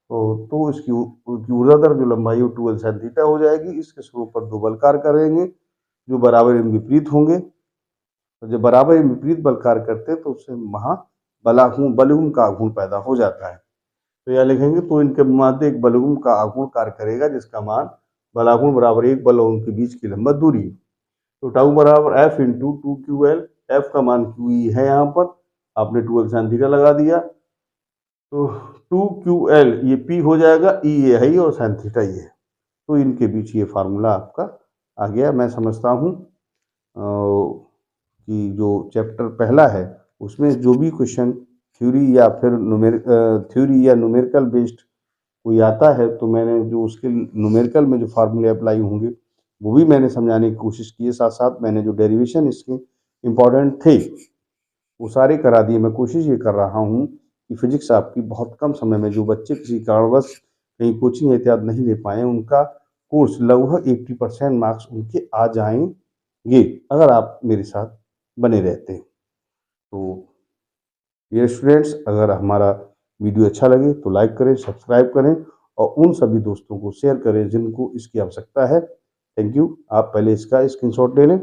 तो इसकी ऊर्ध्वाधर जो लंबाई है 2l sin थीटा हो जाएगी। इसके स्वरूप पर दो बल कार्य करेंगे जो बराबर एवं विपरीत होंगे, तो जब बराबर एवं विपरीत बल कार्य करते हैं तो उससे वहाँ बलयुग्म का आघूर्ण पैदा हो जाता है। तो यह लिखेंगे, तो इनके मध्य एक बलयुग्म का आघूर्ण कार्य करेगा जिसका मान बलाघूर्ण बराबर एक बल और उनके बीच की लंबवत दूरी। तो टाउ बराबर F इंटू 2QL, F का मान QE है, यहाँ पर आपने 2l sin थीटा लगा दिया, तो 2QL ये P हो जाएगा, E ये है ही और sin थीटा ये है। तो इनके बीच ये फार्मूला आपका आ गया। मैं समझता हूँ कि जो चैप्टर पहला है उसमें जो भी क्वेश्चन थ्योरी या फिर थ्योरी या न्यूमेरिकल बेस्ड कोई आता है, तो मैंने जो उसके न्यूमेरिकल में जो फार्मूले अप्लाई होंगे वो भी मैंने समझाने की कोशिश की है। साथ साथ मैंने जो डेरिवेशन इसके इम्पॉर्टेंट थे वो सारे करा दिए। मैं कोशिश ये कर रहा हूँ कि फिजिक्स आपकी बहुत कम समय में, जो बच्चे किसी कारणवश कहीं कोचिंग इत्यादि नहीं ले पाए, उनका कोर्स लगभग 80% मार्क्स उनके आ जाएंगे अगर आप मेरे साथ बने रहते हैं। तो ये स्टूडेंट्स, अगर हमारा वीडियो अच्छा लगे तो लाइक करें, सब्सक्राइब करें और उन सभी दोस्तों को शेयर करें जिनको इसकी आवश्यकता है। Thank you. आप पहले इसका स्क्रीनशॉट ले लें।